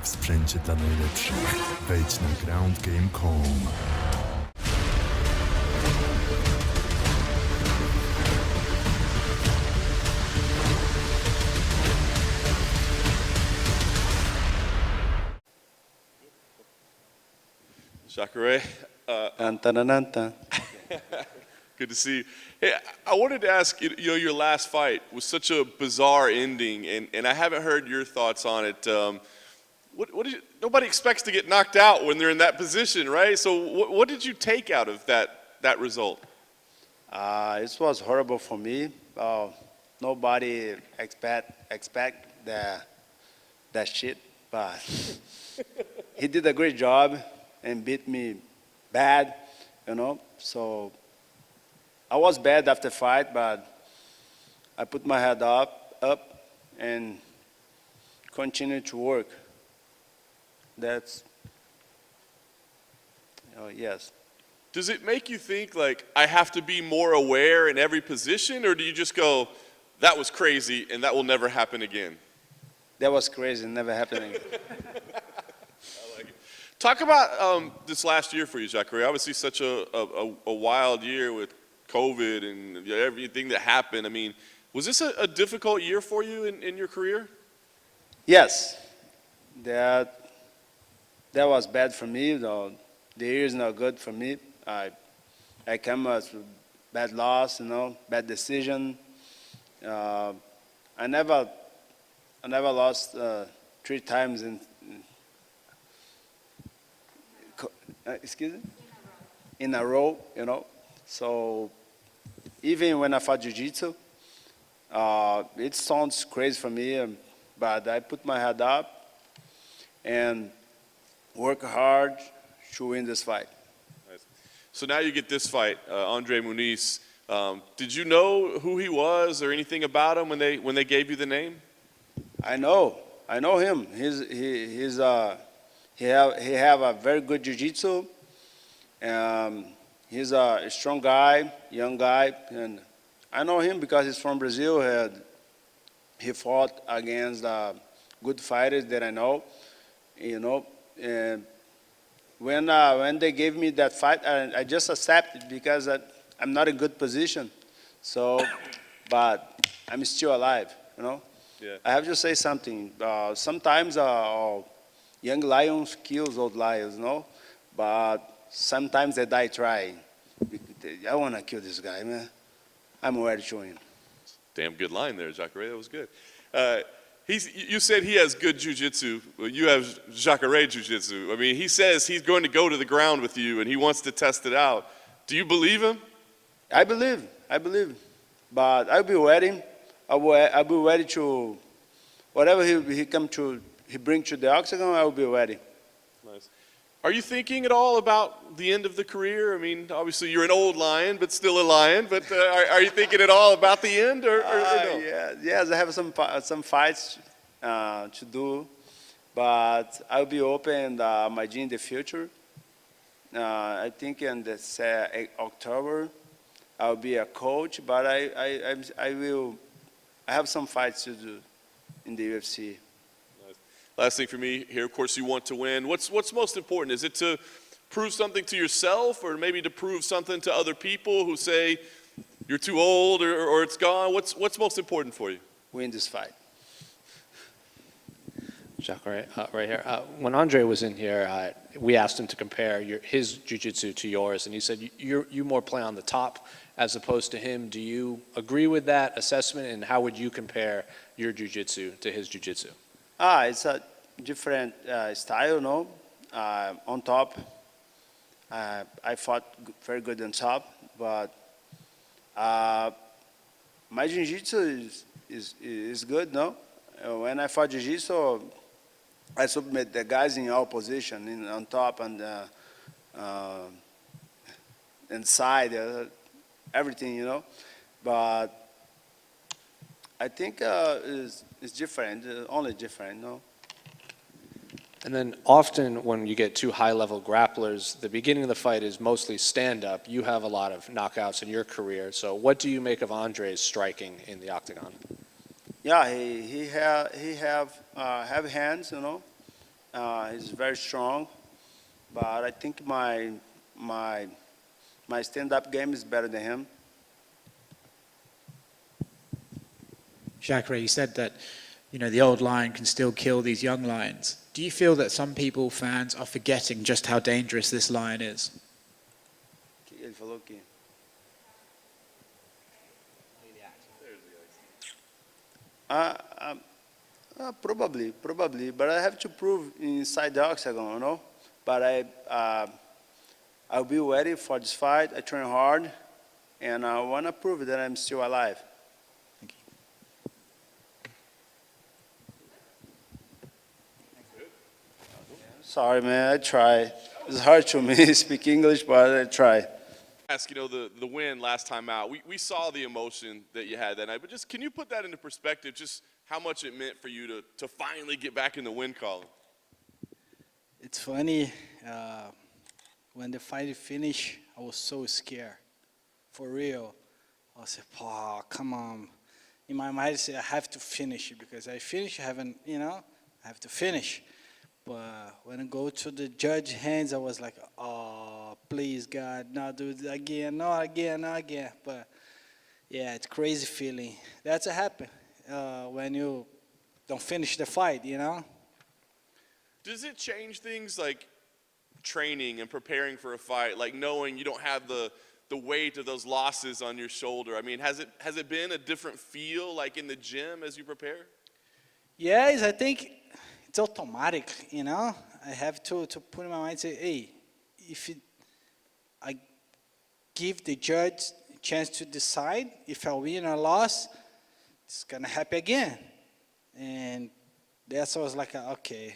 w sprzęcie dla najlepszych. Wejdź na groundgame.com. Jacare, good to see you. Hey, I wanted to ask you, your last fight was such a bizarre ending, and I haven't heard your thoughts on it. Nobody expects to get knocked out when they're in that position, right? So what did you take out of that result? It was horrible for me. Nobody expect that shit, but he did a great job and beat me bad, So I was bad after fight, but I put my head up and continued to work. Yes. Does it make you think, like, I have to be more aware in every position, or do you just go, that was crazy and that will never happen again? That was crazy, never happening. Talk about this last year for you, Jacare. Obviously such a wild year with COVID and everything that happened. I mean, was this a difficult year for you in your career? Yes, that was bad for me. The year is not good for me. I came with bad loss, bad decision. I never lost 3 times in a row, So even when I fought jiu-jitsu, it sounds crazy for me, but I put my head up and work hard to win this fight. Nice. So now you get this fight, Andre Muniz. Did you know who he was or anything about him when they gave you the name? I know him. He have a very good jiu-jitsu. He's a strong guy, young guy, and I know him because he's from Brazil. He fought against good fighters that I know, And when they gave me that fight, I just accepted because I'm not in good position. So, but I'm still alive, Yeah. I have to say something. Sometimes young lions kills old lions, But sometimes they die trying. I want to kill this guy, man. I'm ready to win. Damn good line there, Jacare. That was good. You said he has good jiu-jitsu. You have Jacare jiu-jitsu. I mean, he says he's going to go to the ground with you and he wants to test it out. Do you believe him? I believe. But I'll be ready. I'll be ready to, whatever he bring to the octagon, I will be ready. Nice. Are you thinking at all about the end of the career? I mean, obviously you're an old lion, but still a lion. But are you thinking at all about the end, or no? Yeah, yes, I have some fights to do, but I'll be open my gym in the future. I think in October I'll be a coach, but I have some fights to do in the UFC. Last thing for me here, of course, you want to win. What's most important? Is it to prove something to yourself, or maybe to prove something to other people who say you're too old or it's gone? What's most important for you? Win this fight. Jacare, right here. When Andre was in here, we asked him to compare his jiu-jitsu to yours, and he said you more play on the top as opposed to him. Do you agree with that assessment, and how would you compare your jiu-jitsu to his jiu-jitsu? It's a different style, on top, I fought very good on top, but my jiu-jitsu is good, When I fought jiu-jitsu, I submit the guys in our position, on top and inside, everything, But I think it's different, only different, And then often when you get two high-level grapplers, the beginning of the fight is mostly stand-up. You have a lot of knockouts in your career. So what do you make of Andre's striking in the octagon? Yeah, he have heavy hands, He's very strong, but I think my stand-up game is better than him. Jacare, you said that, you know, the old lion can still kill these young lions. Do you feel that some people, fans, are forgetting just how dangerous this lion is? Ele falou que probably, but I have to prove inside the octagon, you know. But I'll be ready for this fight. I train hard, and I want to prove that I'm still alive. Thank you. Sorry, man. I try. It's hard to me speak English, but I try. Ask, you know, the win last time out. We saw the emotion that you had that night, but just can you put that into perspective, just how much it meant for you to finally get back in the win column? It's funny, when the fight finished, I was so scared, for real. I was like, oh, come on. In my mind, I said, I have to finish it, because I finished, I haven't, you know, I have to finish. But when I go to the judge's hands, I was like, oh, please, God, not do it again, not again, not again. But, yeah, it's crazy feeling. That's what happened when you don't finish the fight, you know? Does it change things like training and preparing for a fight, like knowing you don't have the weight of those losses on your shoulder? I mean, has it been a different feel, like in the gym as you prepare? Yes, I think it's automatic, you know? I have to put in my mind, say, hey, I give the judge a chance to decide if I win or loss, it's going to happen again. And that's why I was like, okay,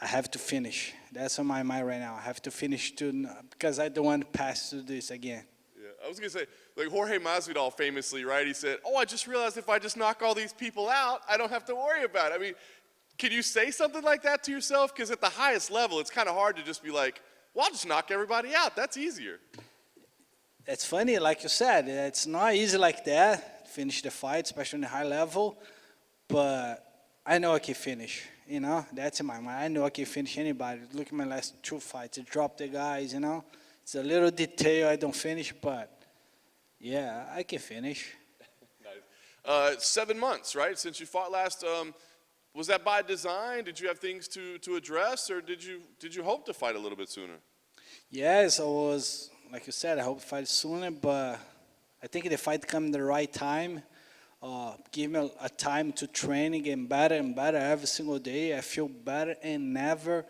I have to finish. That's on my mind right now. I have to finish because I don't want to pass through this again. Yeah, I was going to say, like Jorge Masvidal famously, right? He said, oh, I just realized if I just knock all these people out, I don't have to worry about it. I mean, can you say something like that to yourself? Because at the highest level, it's kind of hard to just be like, well, I'll just knock everybody out. That's easier. It's funny, like you said, it's not easy like that, finish the fight, especially on the high level. But I know I can finish, you know? That's in my mind. I know I can finish anybody. Look at my last 2 fights. I dropped the guys, you know? It's a little detail I don't finish, but yeah, I can finish. Nice. 7 months, right, since you fought last. Was that by design? Did you have things to address, or did you hope to fight a little bit sooner? Yes, I was, like you said, I hope to fight sooner, but I think the fight come in the right time. Give me a time to train and get better and better every single day. I feel better and never.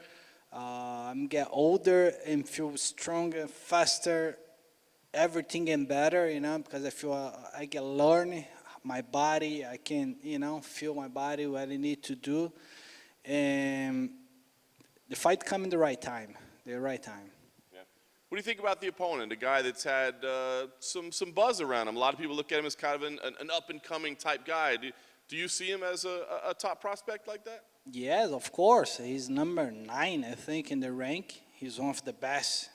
I'm getting older and feel stronger, faster, everything getting better, you know, because I feel I get learning my body. I can, you know, feel my body, what I need to do. And the fight come in the right time, Yeah. What do you think about the opponent, a guy that's had some buzz around him? A lot of people look at him as kind of an up-and-coming type guy. Do you see him as a top prospect like that? Yes, of course. He's number 9, I think, in the rank. He's one of the best.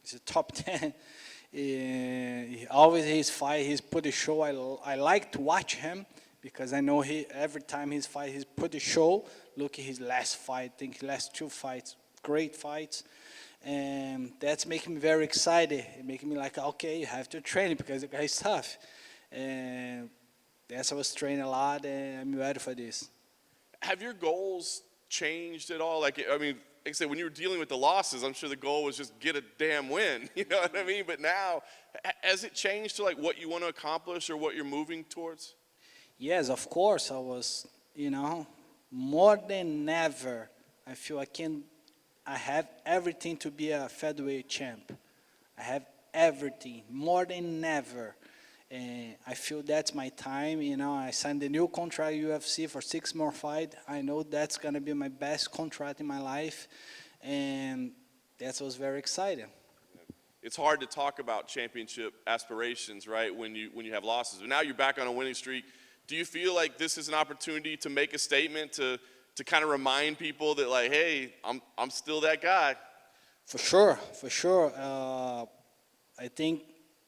He's a top 10. Always his fight, he's put a show. I like to watch him because I know every time he's fight, he's put a show. Look at his last fight. I think his last 2 fights, great fights. And that's making me very excited. It making me like, okay, you have to train because the guy's tough. And that's why I was training a lot, and I'm ready for this. Have your goals changed at all? Like, I mean, like I said, when you were dealing with the losses, I'm sure the goal was just get a damn win. You know what I mean? But now, has it changed to like what you want to accomplish or what you're moving towards? Yes, of course. I was, you know, more than ever, I feel I have everything to be a featherweight champ. I have everything, more than ever. And I feel that's my time. You know, I signed a new contract UFC for 6 more fights. I know that's going to be my best contract in my life. And that was very exciting. It's hard to talk about championship aspirations, right, when you have losses. But now you're back on a winning streak. Do you feel like this is an opportunity to make a statement, to kind of remind people that, like, hey, I'm still that guy? For sure. I think,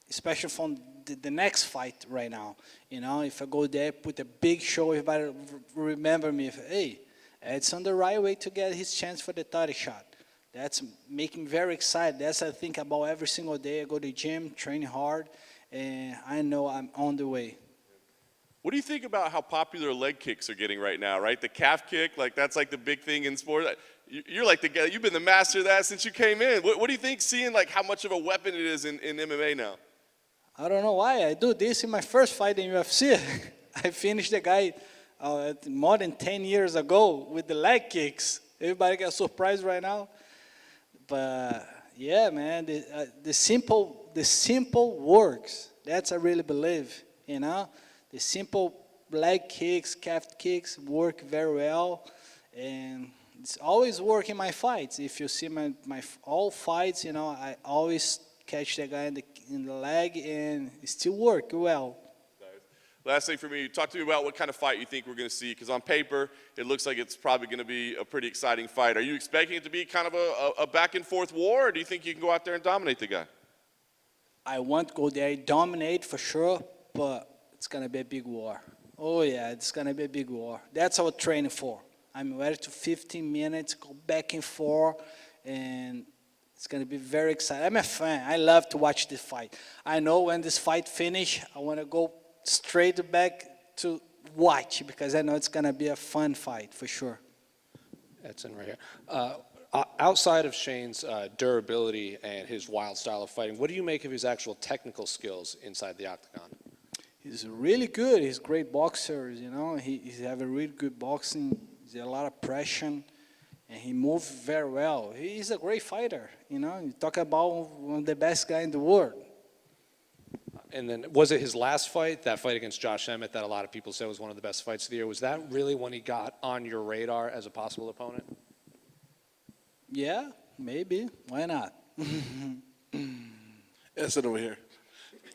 especially from the next fight right now, you know, if I go there, put a big show, everybody remember me. Hey, It's on the right way to get his chance for the title shot. That's making me very excited. That's what I think about every single day. I go to the gym, train hard, and I know I'm on the way. What do you think about how popular leg kicks are getting right now, right? The calf kick, like that's like the big thing in sport. You're like the guy, you've been the master of that since you came in. What do you think, seeing like how much of a weapon it is in MMA now? I don't know why. I do this in my first fight in UFC. I finished the guy more than 10 years ago with the leg kicks. Everybody got surprised right now. But yeah, man, the simple works. That's I really believe, you know. The simple leg kicks, calf kicks work very well, and it's always work in my fights. If you see my all fights, you know, I always catch the guy in the leg, and it still work well. Last thing for me, talk to me about what kind of fight you think we're going to see, because on paper, it looks like it's probably going to be a pretty exciting fight. Are you expecting it to be kind of a back-and-forth war, or do you think you can go out there and dominate the guy? I want to go there and dominate for sure, but it's going to be a big war. Oh, yeah, it's going to be a big war. That's what I'm training for. I'm ready to 15 minutes, go back and forth, and it's going to be very exciting. I'm a fan. I love to watch this fight. I know when this fight finish, I want to go straight back to watch because I know it's going to be a fun fight for sure. That's in right here. Outside of Shane's durability and his wild style of fighting, what do you make of his actual technical skills inside the octagon? He's really good. He's a great boxer, you know. He's have a really good boxing. He's a lot of pressure, and he moves very well. He's a great fighter, you know. You talk about one of the best guys in the world. And then was it his last fight, that fight against Josh Emmett that a lot of people said was one of the best fights of the year? Was that really when he got on your radar as a possible opponent? Yeah, maybe. Why not? Listen over here.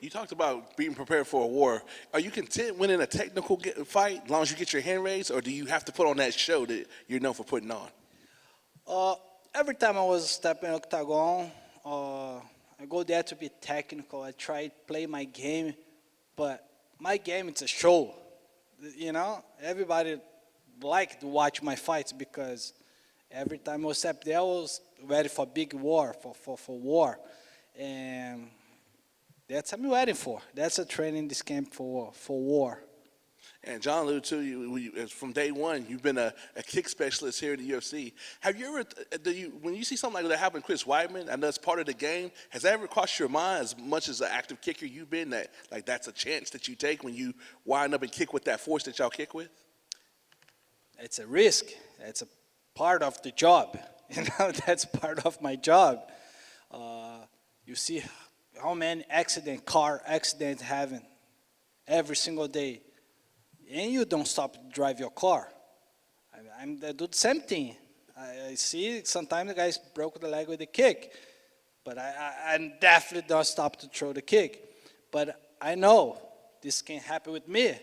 You talked about being prepared for a war. Are you content winning a technical fight as long as you get your hand raised, or do you have to put on that show that you're known for putting on? Every time I was stepping octagon, I go there to be technical. I try to play my game, but my game it's a show. You know, everybody like to watch my fights because every time I was step there, I was ready for big war, for war, and that's what I'm waiting for. That's a training this camp for war. And John alluded to you from day one. You've been a kick specialist here in the UFC. Have you ever, when you see something like that happen, Chris Weidman, I know it's part of the game. Has that ever crossed your mind, as much as an active kicker you've been, that like that's a chance that you take when you wind up and kick with that force that y'all kick with? It's a risk. It's a part of the job. You know, that's part of my job. You see how many car accidents happen every single day. And you don't stop to drive your car. I do the same thing. I see sometimes the guys broke the leg with a kick, but I definitely don't stop to throw the kick. But I know this can happen with me.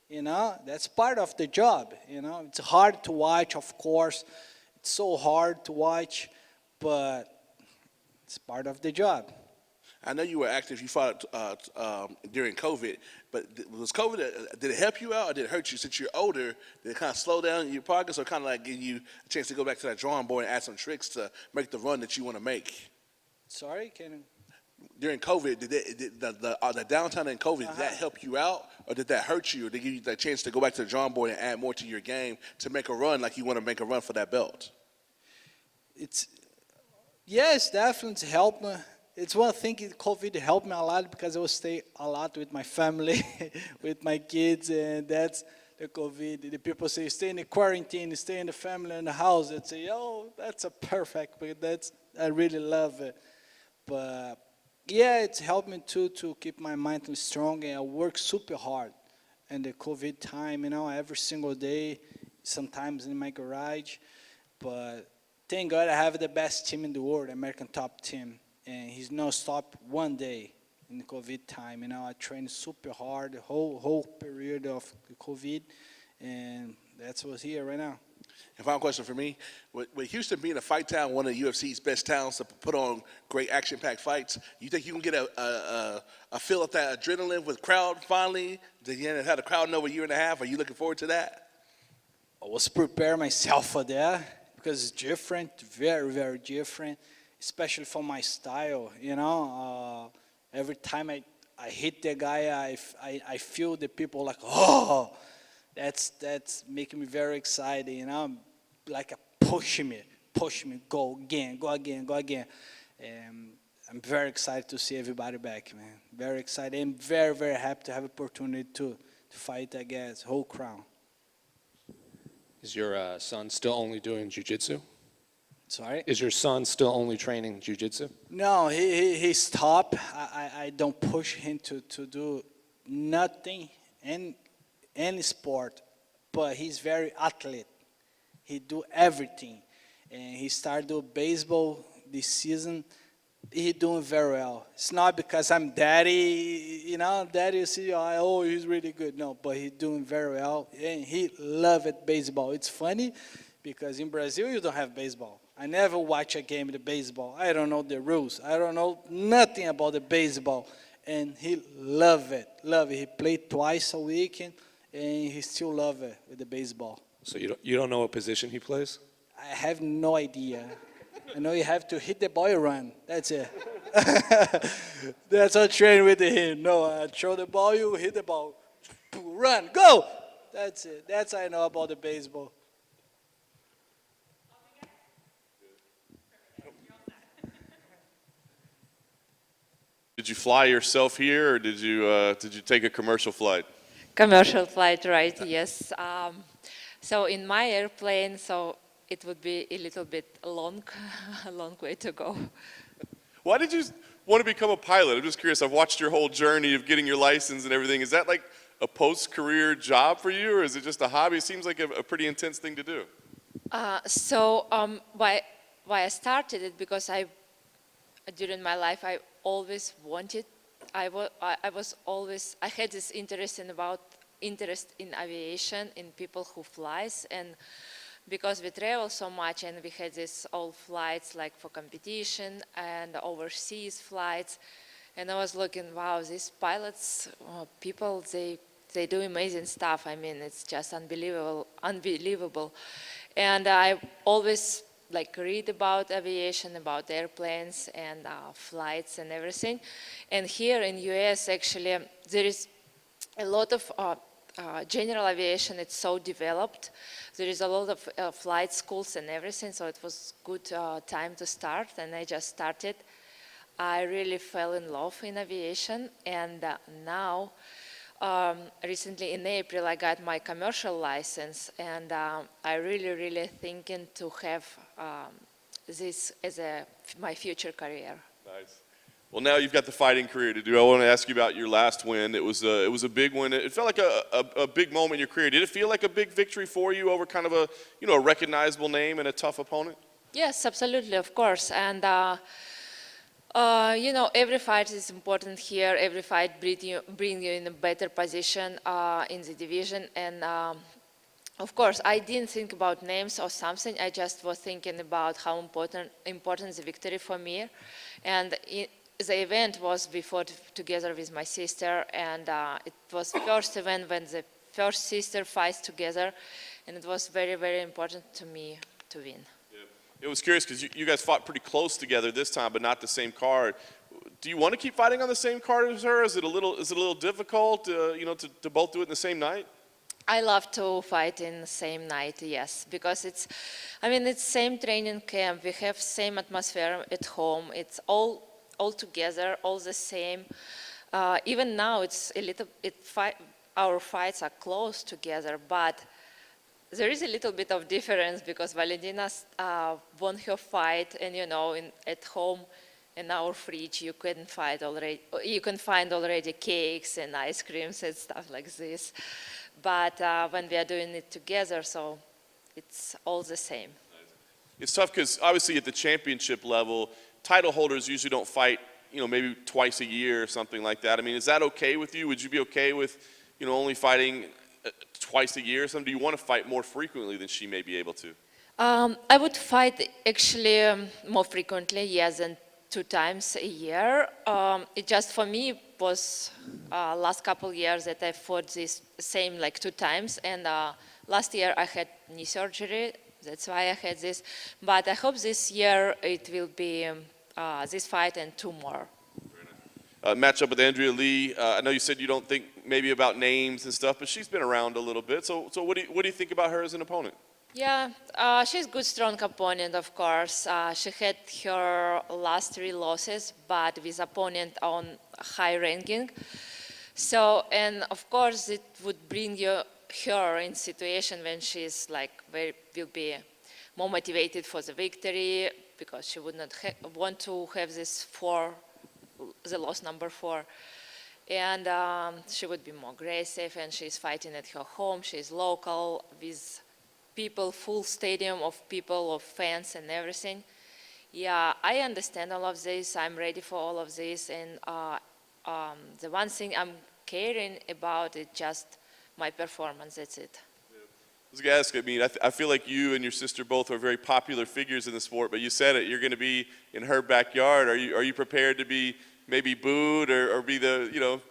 You know, that's part of the job. You know, it's hard to watch, of course. It's so hard to watch, but it's part of the job. I know you were active. You fought during COVID, but was COVID, did it help you out or did it hurt you? Since you're older, did it kind of slow down your progress or kind of like give you a chance to go back to that drawing board and add some tricks to make the run that you want to make? Sorry, can During COVID, did the downtime in COVID, did that help you out or did that hurt you? Or did it give you the chance to go back to the drawing board and add more to your game to make a run like you want to make a run for that belt? Yes, definitely helped me. It's one thing, COVID helped me a lot because I will stay a lot with my family, with my kids, and that's the COVID. The people say, stay in the quarantine, stay in the family in the house. I'd say, oh, that's a perfect, but I really love it. But yeah, it's helped me too to keep my mind strong, and I work super hard. And the COVID time, you know, every single day, sometimes in my garage. But thank God I have the best team in the world, American top team. And he's no stop one day in the COVID time. You know, I trained super hard the whole period of the COVID, and that's what's here right now. And final question for me, with Houston being a fight town, one of the UFC's best towns to put on great action-packed fights, you think you can get a feel of that adrenaline with crowd finally? You haven't had a crowd in over a year and a half. Are you looking forward to that? was preparing myself for that because it's different, very, very different, especially for my style, you know. Every time I hit the guy, I feel the people like, oh, that's making me very excited, you know, like push me, go again, go again, go again. I'm very excited to see everybody back, man. Very excited. I'm very, very happy to have opportunity to fight against whole crown. Is your son still only doing jiu-jitsu? Sorry? Is your son still only training jiu-jitsu? No, he stopped. I don't push him to do nothing in any sport, but he's very athlete. He do everything. And he started doing baseball this season. He doing very well. It's not because I'm daddy, you know, daddy you see, oh, he's really good. No, but he's doing very well. And he loved baseball. It's funny because in Brazil you don't have baseball. I never watch a game of the baseball. I don't know the rules. I don't know nothing about the baseball. And he love it, love it. He played twice a week and he still love it with the baseball. So you don't know what position he plays? I have no idea. I know you have to hit the ball and run. That's it. That's how I train with him. No, I throw the ball, you hit the ball. Run, go! That's it. That's how I know about the baseball. Did you fly yourself here, or did you take a commercial flight? Commercial flight, right, yes. So in my airplane, so it would be a little bit long, a long way to go. Why did you want to become a pilot? I'm just curious. I've watched your whole journey of getting your license and everything. Is that like a post-career job for you, or is it just a hobby? It seems like a pretty intense thing to do. Why I started it, because during my life, I always wanted, I had this interest in aviation, in people who flies, and because we travel so much and we had these all flights like for competition and overseas flights, and I was looking, wow, these pilots, people, they do amazing stuff. I mean, it's just unbelievable. And I always like read about aviation, about airplanes and flights and everything. And here in US, actually, there is a lot of general aviation. It's so developed. There is a lot of flight schools and everything, so it was good time to start, and I just started. I really fell in love in aviation, and now, recently in April, I got my commercial license, and I really thinking to have this as my future career. Nice. Well, now you've got the fighting career to do. I want to ask you about your last win. It was a big win. It felt like a big moment in your career. Did it feel like a big victory for you over kind of a recognizable name and a tough opponent? Yes, absolutely, of course. And every fight is important here. Every fight bring you in a better position in the division. And of course, I didn't think about names or something. I just was thinking about how important the victory for me. And the event was before together with my sister, and it was first event when the first sister fights together, and it was very important to me to win. Yeah. It was curious because you guys fought pretty close together this time, but not the same card. Do you want to keep fighting on the same card as her? Is it a little difficult, to both do it in the same night? I love to fight in the same night, yes, because it's same training camp. We have same atmosphere at home. It's all together, all the same. Even now, our fights are close together, but there is a little bit of difference because Valentina won her fight, and at home in our fridge you can find already cakes and ice creams and stuff like this. But when we are doing it together, so it's all the same. It's tough because obviously at the championship level, title holders usually don't fight, maybe twice a year or something like that. I mean, is that okay with you? Would you be okay with, only fighting twice a year or something? Do you want to fight more frequently than she may be able to? I would fight actually more frequently, yes, than 2 times a year. It just for me was last couple years that I fought this same like 2 times, and Last year I had knee surgery, that's why I had this. But I hope this year it will be this fight and 2 more. Matchup with Andrea Lee. I know you said you don't think maybe about names and stuff, but she's been around a little bit. So what do you think about her as an opponent? Yeah, she's a good, strong opponent, of course. She had her last 3 losses, but with opponent on high ranking. So, and of course, it would bring her in situation when she's like will be more motivated for the victory, because she would not want to have this the loss number 4. And she would be more aggressive, and she's fighting at her home. She's local with people, full stadium of people, of fans and everything. Yeah, I understand all of this. I'm ready for all of this. And the one thing I'm caring about is just my performance. That's it. I was going to ask, I mean, I feel like you and your sister both are very popular figures in the sport, but you said it, you're going to be in her backyard. Are you prepared to be maybe booed or be the, you know,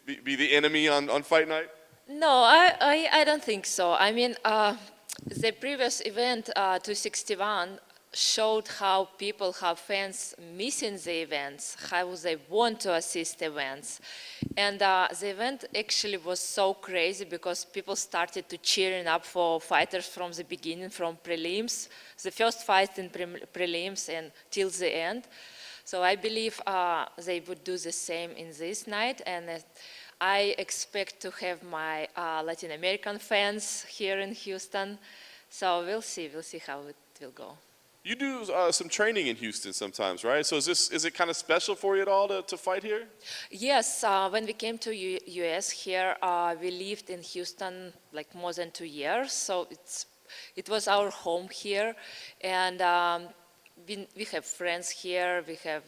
be the enemy on fight night? No, I don't think so. I mean, the previous event, 261, showed how fans missing the events, how they want to assist events. And the event actually was so crazy because people started to cheering up for fighters from the beginning, from prelims, the first fight in prelims and till the end. So I believe they would do the same in this night. And I expect to have my Latin American fans here in Houston. So we'll see how it will go. You do some training in Houston sometimes, right? So is it kind of special for you at all to fight here? Yes, when we came to US here, we lived in Houston like more than 2 years. So it was our home here, and we have friends here. We have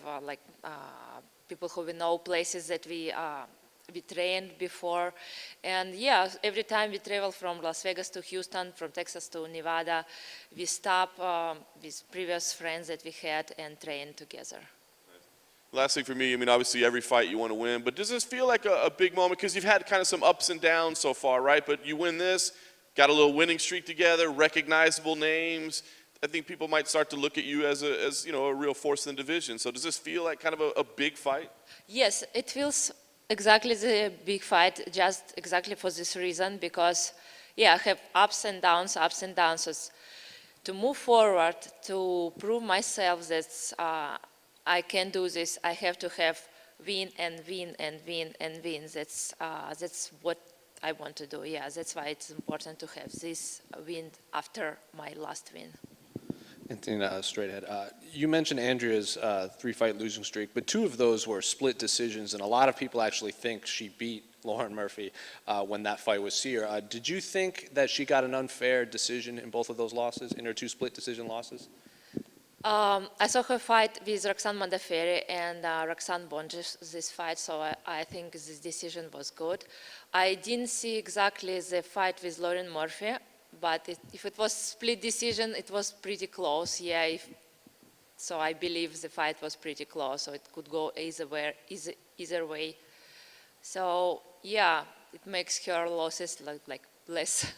people who we know, places that we trained before. And yeah, every time we travel from Las Vegas to Houston, from Texas to Nevada, we stop with previous friends that we had and train together. Last thing for me, I mean, obviously every fight you want to win, but does this feel like a big moment? Because you've had kind of some ups and downs so far, right? But you win this, got a little winning streak together, recognizable names. I think people might start to look at you as you know, a real force in the division. So does this feel like kind of a big fight? Yes, it feels exactly the big fight, just exactly for this reason, because yeah, I have ups and downs. So to move forward, to prove myself that I can do this, I have to have win and win and win and win. That's what I want to do. Yeah, that's why it's important to have this win after my last win. And straight ahead. You mentioned Andrea's 3-fight losing streak, but 2 of those were split decisions, and a lot of people actually think she beat Lauren Murphy when that fight was here. Did you think that she got an unfair decision in both of those losses, in her 2 split decision losses? I saw her fight with Roxanne Modafferi, and Roxanne won this fight, so I think this decision was good. I didn't see exactly the fight with Lauren Murphy, but if it was split decision, it was pretty close. Yeah, so I believe the fight was pretty close, so it could go either way. So yeah, it makes her losses like less.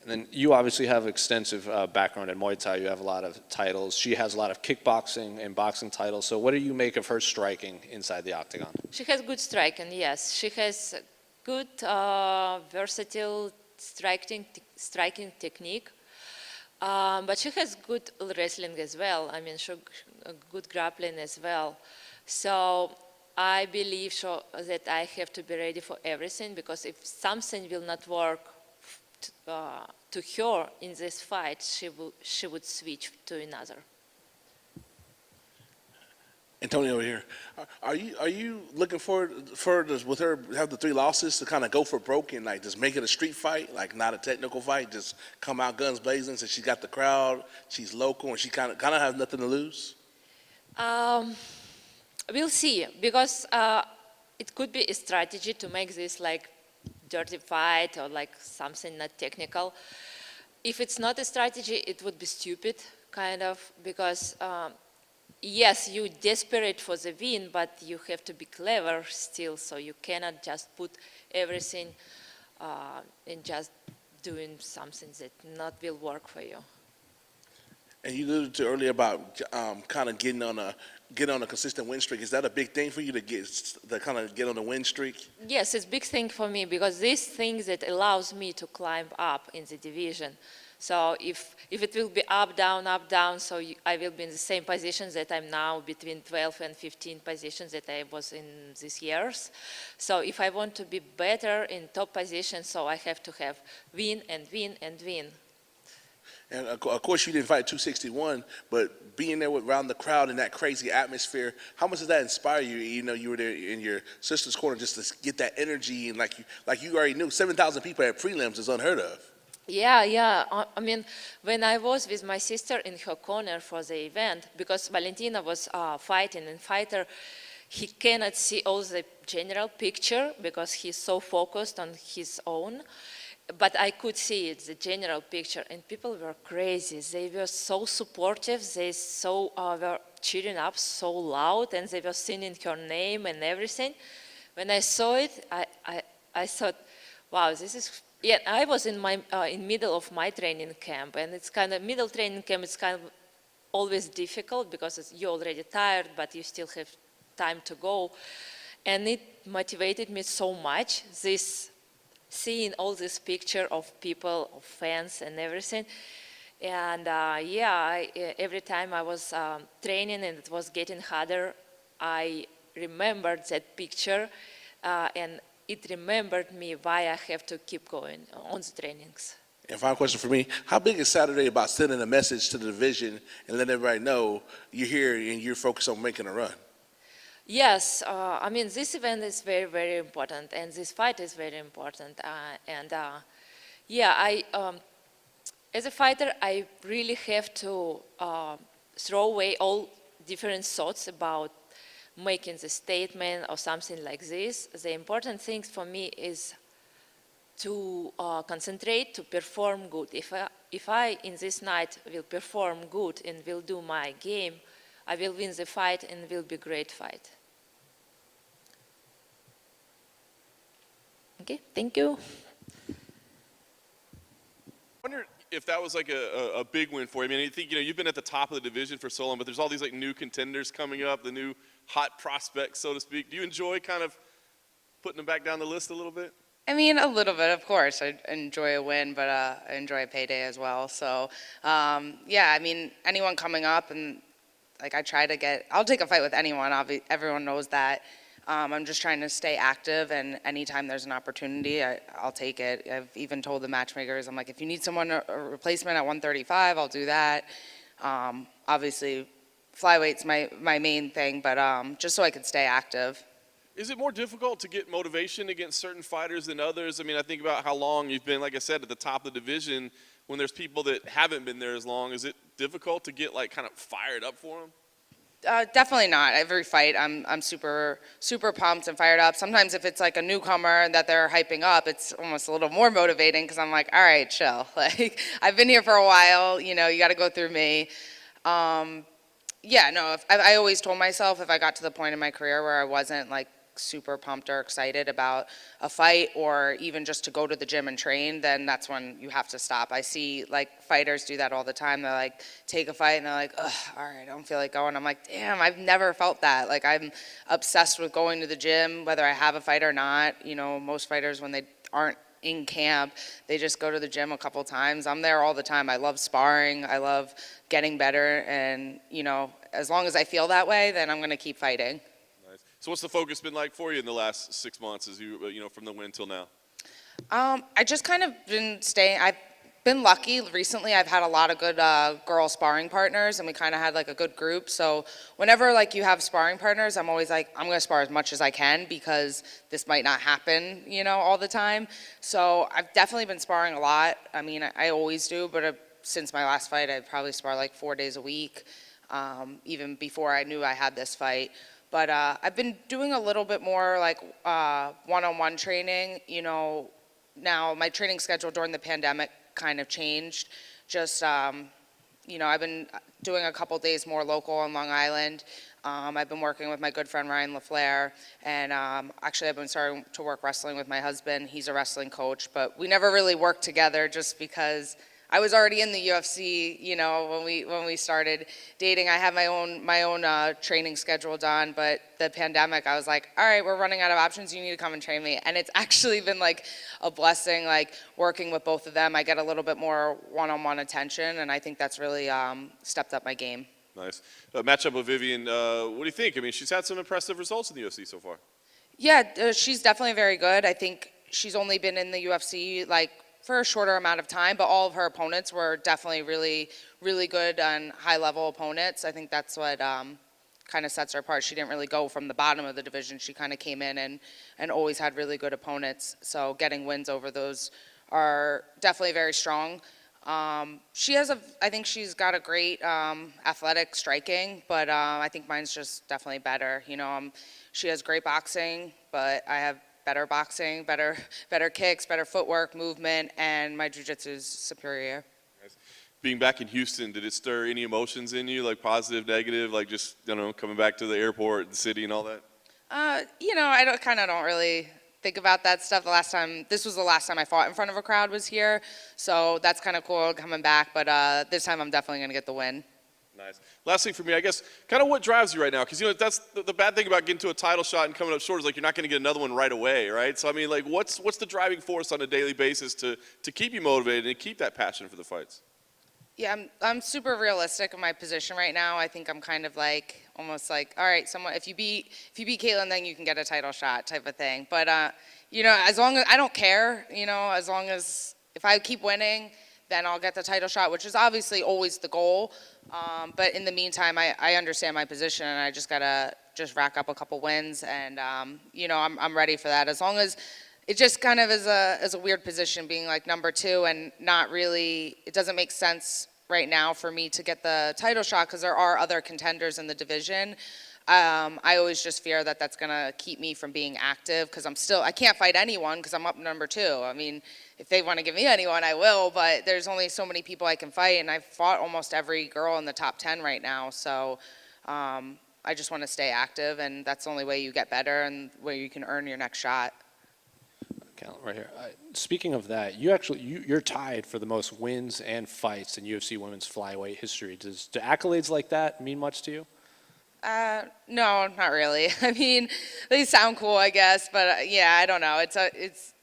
And then you obviously have extensive background in Muay Thai. You have a lot of titles. She has a lot of kickboxing and boxing titles. So what do you make of her striking inside the octagon? She has good striking, yes. She has good, versatile striking technique, but she has good wrestling as well. I mean, good grappling as well. So I believe that I have to be ready for everything, because if something will not work to her in this fight, she would switch to another. Antonio over here. Are you looking forward with her have the 3 losses to kind of go for broke and like just make it a street fight, like not a technical fight, just come out guns blazing since she got the crowd, she's local, and she kind of has nothing to lose? We'll see, because it could be a strategy to make this like dirty fight or like something not technical. If it's not a strategy, it would be stupid, kind of, because yes, you're desperate for the win, but you have to be clever still, so you cannot just put everything and just doing something that not will work for you. And you alluded to earlier about kind of getting on a consistent win streak. Is that a big thing for you to kind of get on a win streak? Yes, it's a big thing for me because this thing that allows me to climb up in the division. So if it will be up, down, so I will be in the same position that I'm now, between 12 and 15 positions that I was in these years. So if I want to be better in top position, so I have to have win and win and win. And of course, you didn't fight 261, but being there around the crowd in that crazy atmosphere, how much does that inspire you? You know, you were there in your sister's corner just to get that energy, and like you already knew, 7,000 people at prelims is unheard of. Yeah. I mean, when I was with my sister in her corner for the event, because Valentina was fighting, and fighter, he cannot see all the general picture because he's so focused on his own. But I could see it, the general picture, and people were crazy. They were so supportive. They were cheering up so loud, and they were singing her name and everything. When I saw it, I thought, wow, this is. Yeah, I was in middle of my training camp, and it's kind of middle training camp. It's kind of always difficult because you're already tired, but you still have time to go, and it motivated me so much. Seeing all this picture of people, of fans and everything. And every time I was training and it was getting harder, I remembered that picture and it remembered me why I have to keep going on the trainings. And final question for me, how big is Saturday about sending a message to the division and letting everybody know you're here and you're focused on making a run? Yes, I mean, this event is very, very important, and this fight is very important. As a fighter, I really have to throw away all different thoughts about making the statement or something like this. The important thing for me is to concentrate, to perform good. If I in this night will perform good and will do my game, I will win the fight and will be a great fight. Okay, thank you. I wonder if that was like a big win for you. I mean, I think, you've been at the top of the division for so long, but there's all these like new contenders coming up, the new hot prospects, so to speak. Do you enjoy kind of putting them back down the list a little bit? I mean, a little bit, of course. I enjoy a win, but I enjoy a payday as well. So, I mean, anyone coming up, and like I'll take a fight with anyone. Everyone knows that. I'm just trying to stay active, and anytime there's an opportunity, I'll take it. I've even told the matchmakers, I'm like, if you need someone, a replacement at 135, I'll do that. Obviously, flyweight's my main thing, but just so I could stay active. Is it more difficult to get motivation against certain fighters than others? I mean, I think about how long you've been, like I said, at the top of the division. When there's people that haven't been there as long, is it difficult to get like kind of fired up for them? Definitely not. Every fight, I'm super pumped and fired up. Sometimes if it's like a newcomer that they're hyping up, it's almost a little more motivating because I'm like, all right, chill. Like, I've been here for a while. You got to go through me. I always told myself if I got to the point in my career where I wasn't like super pumped or excited about a fight or even just to go to the gym and train, then that's when you have to stop. I see like fighters do that all the time. They're like, take a fight and they're like, ugh, all right, I don't feel like going. I'm like, damn, I've never felt that. Like, I'm obsessed with going to the gym, whether I have a fight or not. Most fighters, when they aren't in camp, they just go to the gym a couple times. I'm there all the time. I love sparring. I love getting better. And, as long as I feel that way, then I'm going to keep fighting. So what's the focus been like for you in the last 6 months as you from the win till now? I just kind of been staying. I've been lucky recently. I've had a lot of good girl sparring partners, and we kind of had like a good group. So whenever like you have sparring partners, I'm always like, I'm going to spar as much as I can because this might not happen, all the time. So I've definitely been sparring a lot. I mean, I always do, but since my last fight, I probably spar like 4 days a week, even before I knew I had this fight. But I've been doing a little bit more like one-on-one training. Now my training schedule during the pandemic kind of changed. Just, I've been doing a couple days more local on Long Island. I've been working with my good friend Ryan LaFleur, and actually I've been starting to work wrestling with my husband. He's a wrestling coach, but we never really worked together just because I was already in the UFC, you know, when we started dating. I had my own training schedule done, but the pandemic, I was like, all right, we're running out of options. You need to come and train me. And it's actually been like a blessing, like working with both of them. I get a little bit more one-on-one attention, and I think that's really stepped up my game. Nice. Matchup with Vivian, what do you think? I mean, she's had some impressive results in the UFC so far. Yeah, she's definitely very good. I think she's only been in the UFC like for a shorter amount of time, but all of her opponents were definitely really, really good and high-level opponents. I think that's what kind of sets her apart. She didn't really go from the bottom of the division. She kind of came in and always had really good opponents. So getting wins over those are definitely very strong. I think she's got a great athletic striking, but I think mine's just definitely better. You know, she has great boxing, but I have better boxing, better kicks, better footwork, movement, and my jiu-jitsu is superior. Nice. Being back in Houston, did it stir any emotions in you, like positive, negative, like just, you know, coming back to the airport, the city, and all that? You know, I don't really think about that stuff. This was the last time I fought in front of a crowd was here, so that's kind of cool coming back, but this time I'm definitely going to get the win. Nice. Last thing for me, I guess, kind of what drives you right now? Because, you know, that's the bad thing about getting to a title shot and coming up short is, like, you're not going to get another one right away, right? So, I mean, like, what's the driving force on a daily basis to keep you motivated and keep that passion for the fights? Yeah, I'm super realistic in my position right now. I think I'm kind of like, almost like, all right, if you beat Caitlin, then you can get a title shot type of thing. But, you know, as long as, I don't care, you know, as long as, if I keep winning, then I'll get the title shot, which is obviously always the goal. But in the meantime, I understand my position, and I just gotta rack up a couple wins, and you know, I'm ready for that. As long as it just kind of is a weird position, being like number 2, and not really, it doesn't make sense right now for me to get the title shot because there are other contenders in the division. I always just fear that that's gonna keep me from being active because I can't fight anyone because I'm up number 2. I mean, if they want to give me anyone, I will, but there's only so many people I can fight, and I've fought almost every girl in the top 10 right now, so I just want to stay active, and that's the only way you get better and where you can earn your next shot. Count right here. Speaking of that, you're tied for the most wins and fights in UFC women's flyweight history. Do accolades like that mean much to you? No, not really. I mean, they sound cool, I guess, but yeah, I don't know.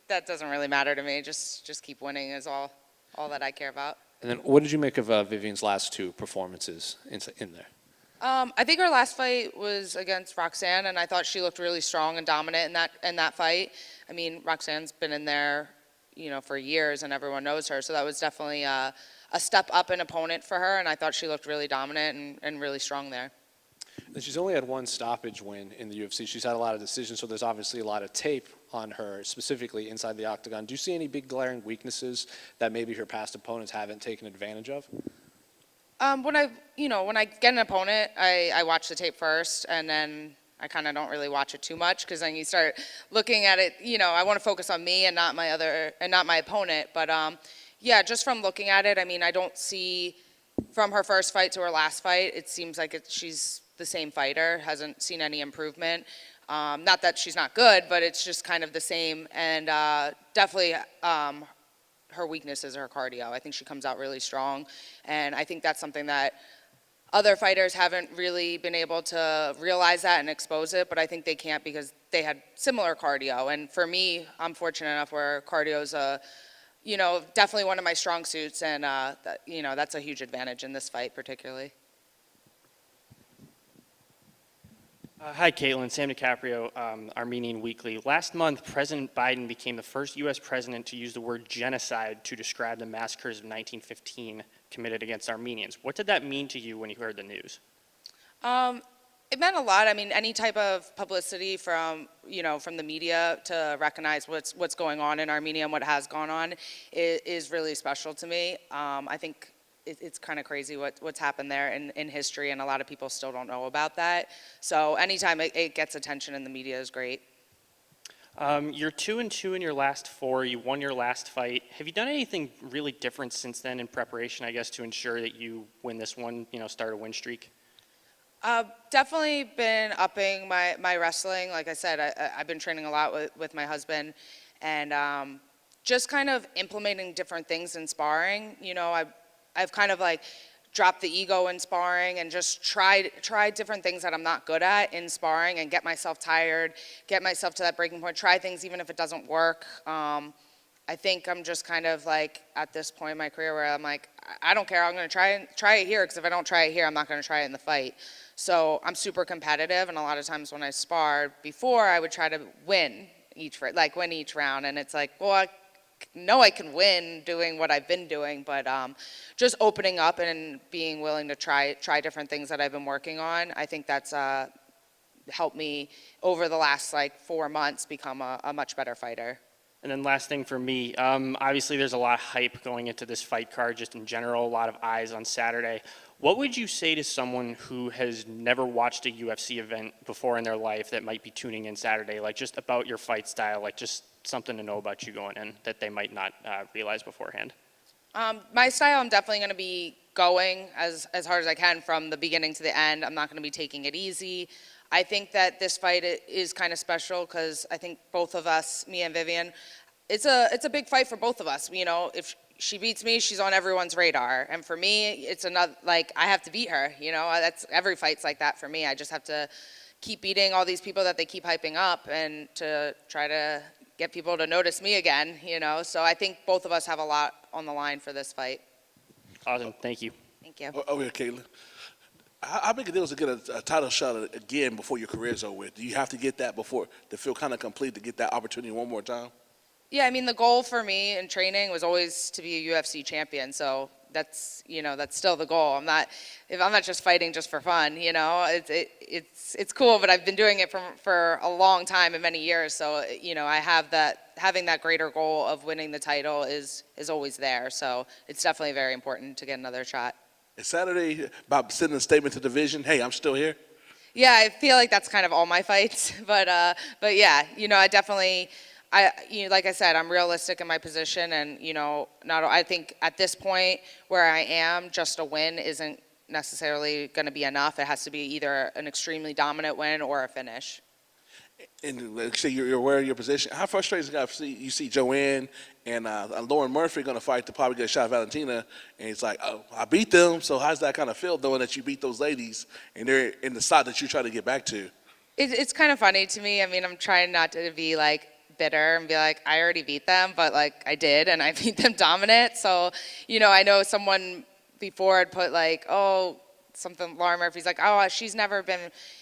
That doesn't really matter to me. Just keep winning is all that I care about. And then, what did you make of Vivian's last 2 performances in there? I think her last fight was against Roxanne, and I thought she looked really strong and dominant in that fight. I mean, Roxanne's been in there, you know, for years, and everyone knows her, so that was definitely a step up in opponent for her, and I thought she looked really dominant and really strong there. And she's only had 1 stoppage win in the UFC. She's had a lot of decisions, so there's obviously a lot of tape on her, specifically inside the octagon. Do you see any big glaring weaknesses that maybe her past opponents haven't taken advantage of? When I get an opponent, I watch the tape first, and then I kind of don't really watch it too much because then you start looking at it. You know, I want to focus on me and not my opponent. But yeah, just from looking at it, I mean, I don't see from her first fight to her last fight. It seems like she's the same fighter. Hasn't seen any improvement. Not that she's not good, but it's just kind of the same. And definitely her weakness is her cardio. I think she comes out really strong. And I think that's something that other fighters haven't really been able to realize that and expose it, but I think they can't because they had similar cardio. And for me, I'm fortunate enough where cardio's definitely one of my strong suits, and that's a huge advantage in this fight particularly. Hi, Caitlin. Sam DiCaprio, Armenian Weekly. Last month, President Biden became the first U.S. president to use the word genocide to describe the massacres of 1915 committed against Armenians. What did that mean to you when you heard the news? It meant a lot. I mean, any type of publicity from the media to recognize what's going on in Armenia and what has gone on is really special to me. I think it's kind of crazy what's happened there in history, and a lot of people still don't know about that. So anytime it gets attention in the media is great. You're 2-2 in your last 4. You won your last fight. Have you done anything really different since then in preparation, I guess, to ensure that you win this one, start a win streak? Definitely been upping my wrestling. Like I said, I've been training a lot with my husband, and just kind of implementing different things in sparring. You know, I've kind of like dropped the ego in sparring and just tried different things that I'm not good at in sparring and get myself tired, get myself to that breaking point, try things even if it doesn't work. I think I'm just kind of like at this point in my career where I'm like, I don't care, I'm gonna try it here, because if I don't try it here, I'm not gonna try it in the fight. So I'm super competitive, and a lot of times when I sparred before, I would try to win each round, and it's like, well, I know I can win doing what I've been doing, but just opening up and being willing to try different things that I've been working on, I think that's helped me over the last like 4 months become a much better fighter. And then last thing for me, obviously there's a lot of hype going into this fight card just in general, a lot of eyes on Saturday. What would you say to someone who has never watched a UFC event before in their life that might be tuning in Saturday, like just about your fight style, like just something to know about you going in that they might not realize beforehand? My style, I'm definitely going to be going as hard as I can from the beginning to the end. I'm not going to be taking it easy. I think that this fight is kind of special because I think both of us, me and Vivian, it's a big fight for both of us. You know, if she beats me, she's on everyone's radar. And for me, it's another, like, I have to beat her. You know, that's every fight's like that for me. I just have to keep beating all these people that they keep hyping up and to try to get people to notice me again, you know. So I think both of us have a lot on the line for this fight. Awesome, thank you. Thank you. Over here, Caitlin. How big a deal is to get a title shot again before your career's over with? Do you have to get that before to feel kind of complete, to get that opportunity one more time? Yeah, I mean, the goal for me in training was always to be a UFC champion. So that's, you know, that's still the goal. I'm not just fighting just for fun, you know. It's cool, but I've been doing it for a long time and many years. So, you know, I have having that greater goal of winning the title is always there. So it's definitely very important to get another shot. Is Saturday about sending a statement to the division, hey, I'm still here? Yeah, I feel like that's kind of all my fights, but yeah, you know, I definitely, like I said, I'm realistic in my position, and you know, I think at this point where I am, just a win isn't necessarily going to be enough. It has to be either an extremely dominant win or a finish. And like say you're aware of your position. How frustrating is it? You see Joanne and Lauren Murphy going to fight to probably get a shot at Valentina, and it's like, oh, I beat them. So how's that kind of feel, knowing that you beat those ladies and they're in the spot that you try to get back to? It's kind of funny to me. I mean, I'm trying not to be like bitter and be like, I already beat them, but like I did, and I beat them dominant. So, you know, I know someone before had put like, oh, something, Lauren Murphy's like, oh, she's never been,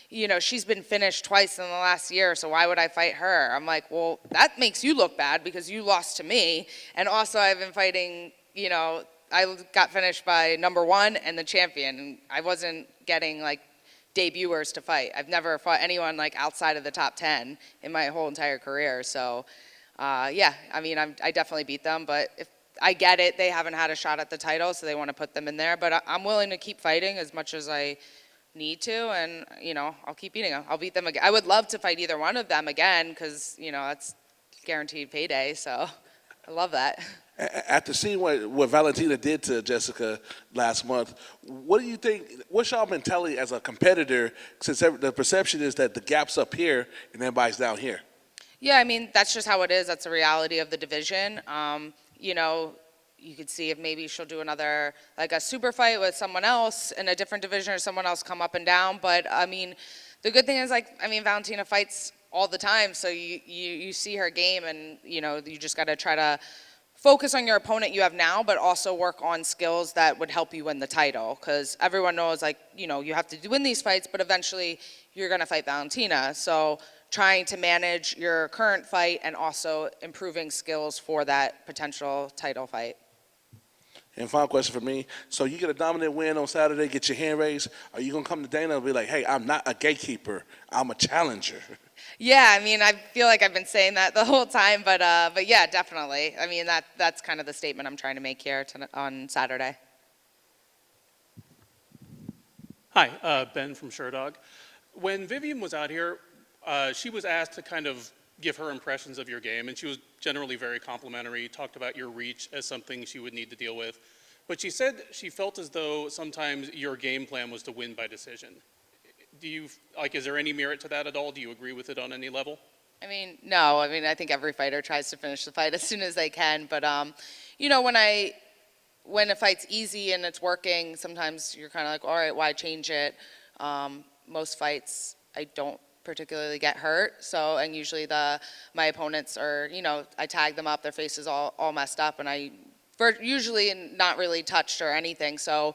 you know, she's been finished twice in the last year, so why would I fight her? I'm like, well, that makes you look bad because you lost to me. And also I've been fighting, you know, I got finished by number one and the champion. And I wasn't getting like debuters to fight. I've never fought anyone like outside of the top 10 in my whole entire career. So yeah, I mean, I definitely beat them, but if I get it, they haven't had a shot at the title, so they want to put them in there. But I'm willing to keep fighting as much as I need to, and, you know, I'll keep beating them. I'll beat them again. I would love to fight either one of them again because, you know, that's guaranteed payday, so I love that. After seeing what Valentina did to Jessica last month, what do you think, what's y'all mentality as a competitor, since the perception is that the gap's up here and everybody's down here? Yeah, I mean, that's just how it is. That's the reality of the division. You know, you could see if maybe she'll do another, like a super fight with someone else in a different division or someone else come up and down. But, I mean, the good thing is, like, I mean, Valentina fights all the time. So you see her game and, you know, you just got to try to focus on your opponent you have now, but also work on skills that would help you win the title. Because everyone knows, like, you know, you have to win these fights, but eventually you're going to fight Valentina. So trying to manage your current fight and also improving skills for that potential title fight. And final question for me. So you get a dominant win on Saturday, get your hand raised. Are you going to come to Dana and be like, hey, I'm not a gatekeeper, I'm a challenger? Yeah, I mean, I feel like I've been saying that the whole time, but yeah, definitely. I mean, that's kind of the statement I'm trying to make here on Saturday. Hi, Ben from Sherdog. When Vivian was out here, she was asked to kind of give her impressions of your game, and she was generally very complimentary, talked about your reach as something she would need to deal with. But she said she felt as though sometimes your game plan was to win by decision. Do you, like, is there any merit to that at all? Do you agree with it on any level? I mean, no. I mean, I think every fighter tries to finish the fight as soon as they can. But, you know, when a fight's easy and it's working, sometimes you're kind of like, all right, why change it? Most fights, I don't particularly get hurt. So, and usually my opponents are, you know, I tag them up, their face is all messed up, and usually not really touched or anything. So,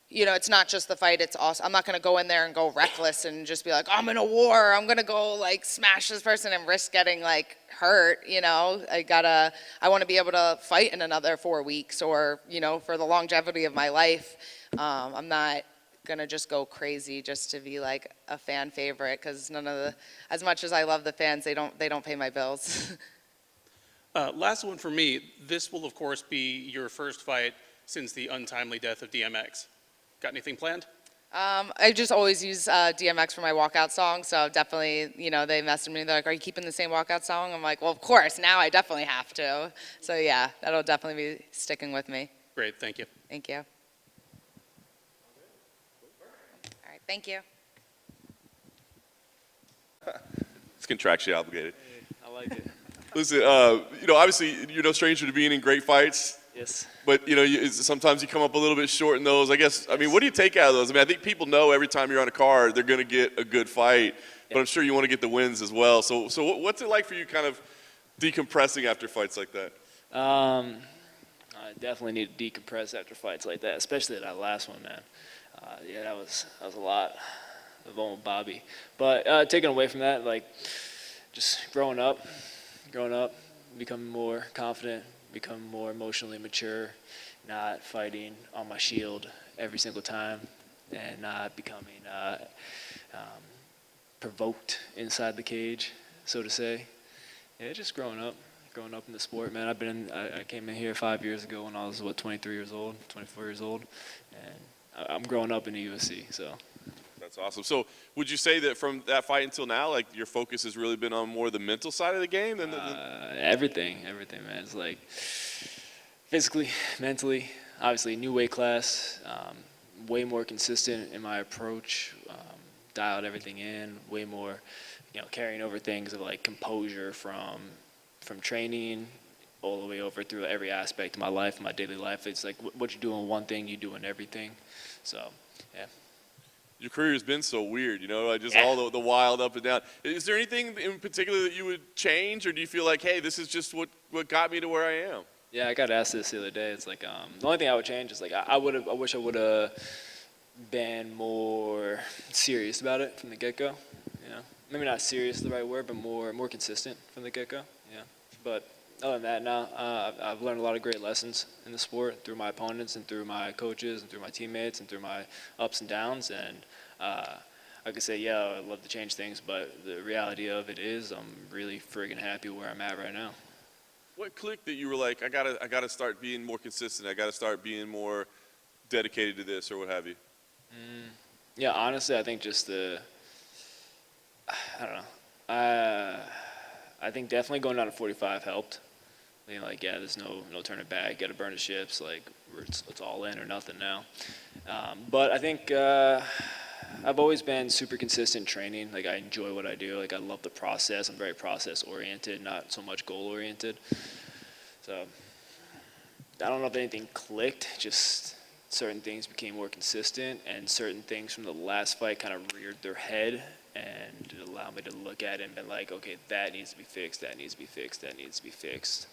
you know, it's not just the fight, it's also, I'm not going to go in there and go reckless and just be like, I'm in a war, I'm going to go like smash this person and risk getting like hurt, you know. I want to be able to fight in another 4 weeks or, you know, for the longevity of my life. I'm not going to just go crazy just to be like a fan favorite, because as much as I love the fans, they don't pay my bills. Last one for me. This will, of course, be your first fight since the untimely death of DMX. Got anything planned? I just always use DMX for my walkout song, so definitely, you know, they messaged me, they're like, are you keeping the same walkout song? I'm like, well, of course, now I definitely have to. So yeah, that'll definitely be sticking with me. Great, thank you. Thank you. All right, thank you. It's contractually obligated. I like it. Listen, you know, obviously you're no stranger to being in great fights. Yes. But, you know, sometimes you come up a little bit short in those. I guess, I mean, what do you take out of those? I mean, I think people know every time you're on a card, they're going to get a good fight. But I'm sure you want to get the wins as well. So what's it like for you kind of decompressing after fights like that? I definitely need to decompress after fights like that, especially that last one, man. Yeah, that was a lot. The one with Bobby. But taking away from that, like, just growing up, becoming more confident, become more emotionally mature, not fighting on my shield every single time, and not becoming provoked inside the cage, so to say. Yeah, just growing up in the sport, man. I came in here 5 years ago when I was, 23 years old, 24 years old, and I'm growing up in the UFC, so. That's awesome. So would you say that from that fight until now, like, your focus has really been on more the mental side of the game than everything, man. It's like physically, mentally, obviously new weight class, way more consistent in my approach, dialed everything in, way more, you know, carrying over things of like composure from training all the way over through every aspect of my life, my daily life. It's like what you do in one thing, you do in everything. So, yeah. Your career has been so weird, you know, like just all the wild up and down. Is there anything in particular that you would change, or do you feel like, hey, this is just what got me to where I am? Yeah, I got asked this the other day. It's like the only thing I would change is like I wish I would have been more serious about it from the get-go. You know, maybe not serious is the right word, but more consistent from the get-go. Yeah, but other than that, now I've learned a lot of great lessons in the sport through my opponents and through my coaches and through my teammates and through my ups and downs. And I could say, yeah, I'd love to change things, but the reality of it is I'm really friggin' happy where I'm at right now. What clicked that you were like, I gotta start being more consistent, I gotta start being more dedicated to this, or what have you? Yeah, honestly, I think just I don't know. I think definitely going down to 45 helped. I mean, like, yeah, there's no turning back. Got to burn the ships. Like, it's all in or nothing now. But I think I've always been super consistent training. Like, I enjoy what I do. Like, I love the process. I'm very process-oriented, not so much goal-oriented. So I don't know if anything clicked. Just certain things became more consistent, and certain things from the last fight kind of reared their head, and it allowed me to look at it and be like, okay, that needs to be fixed, that needs to be fixed, that needs to be fixed.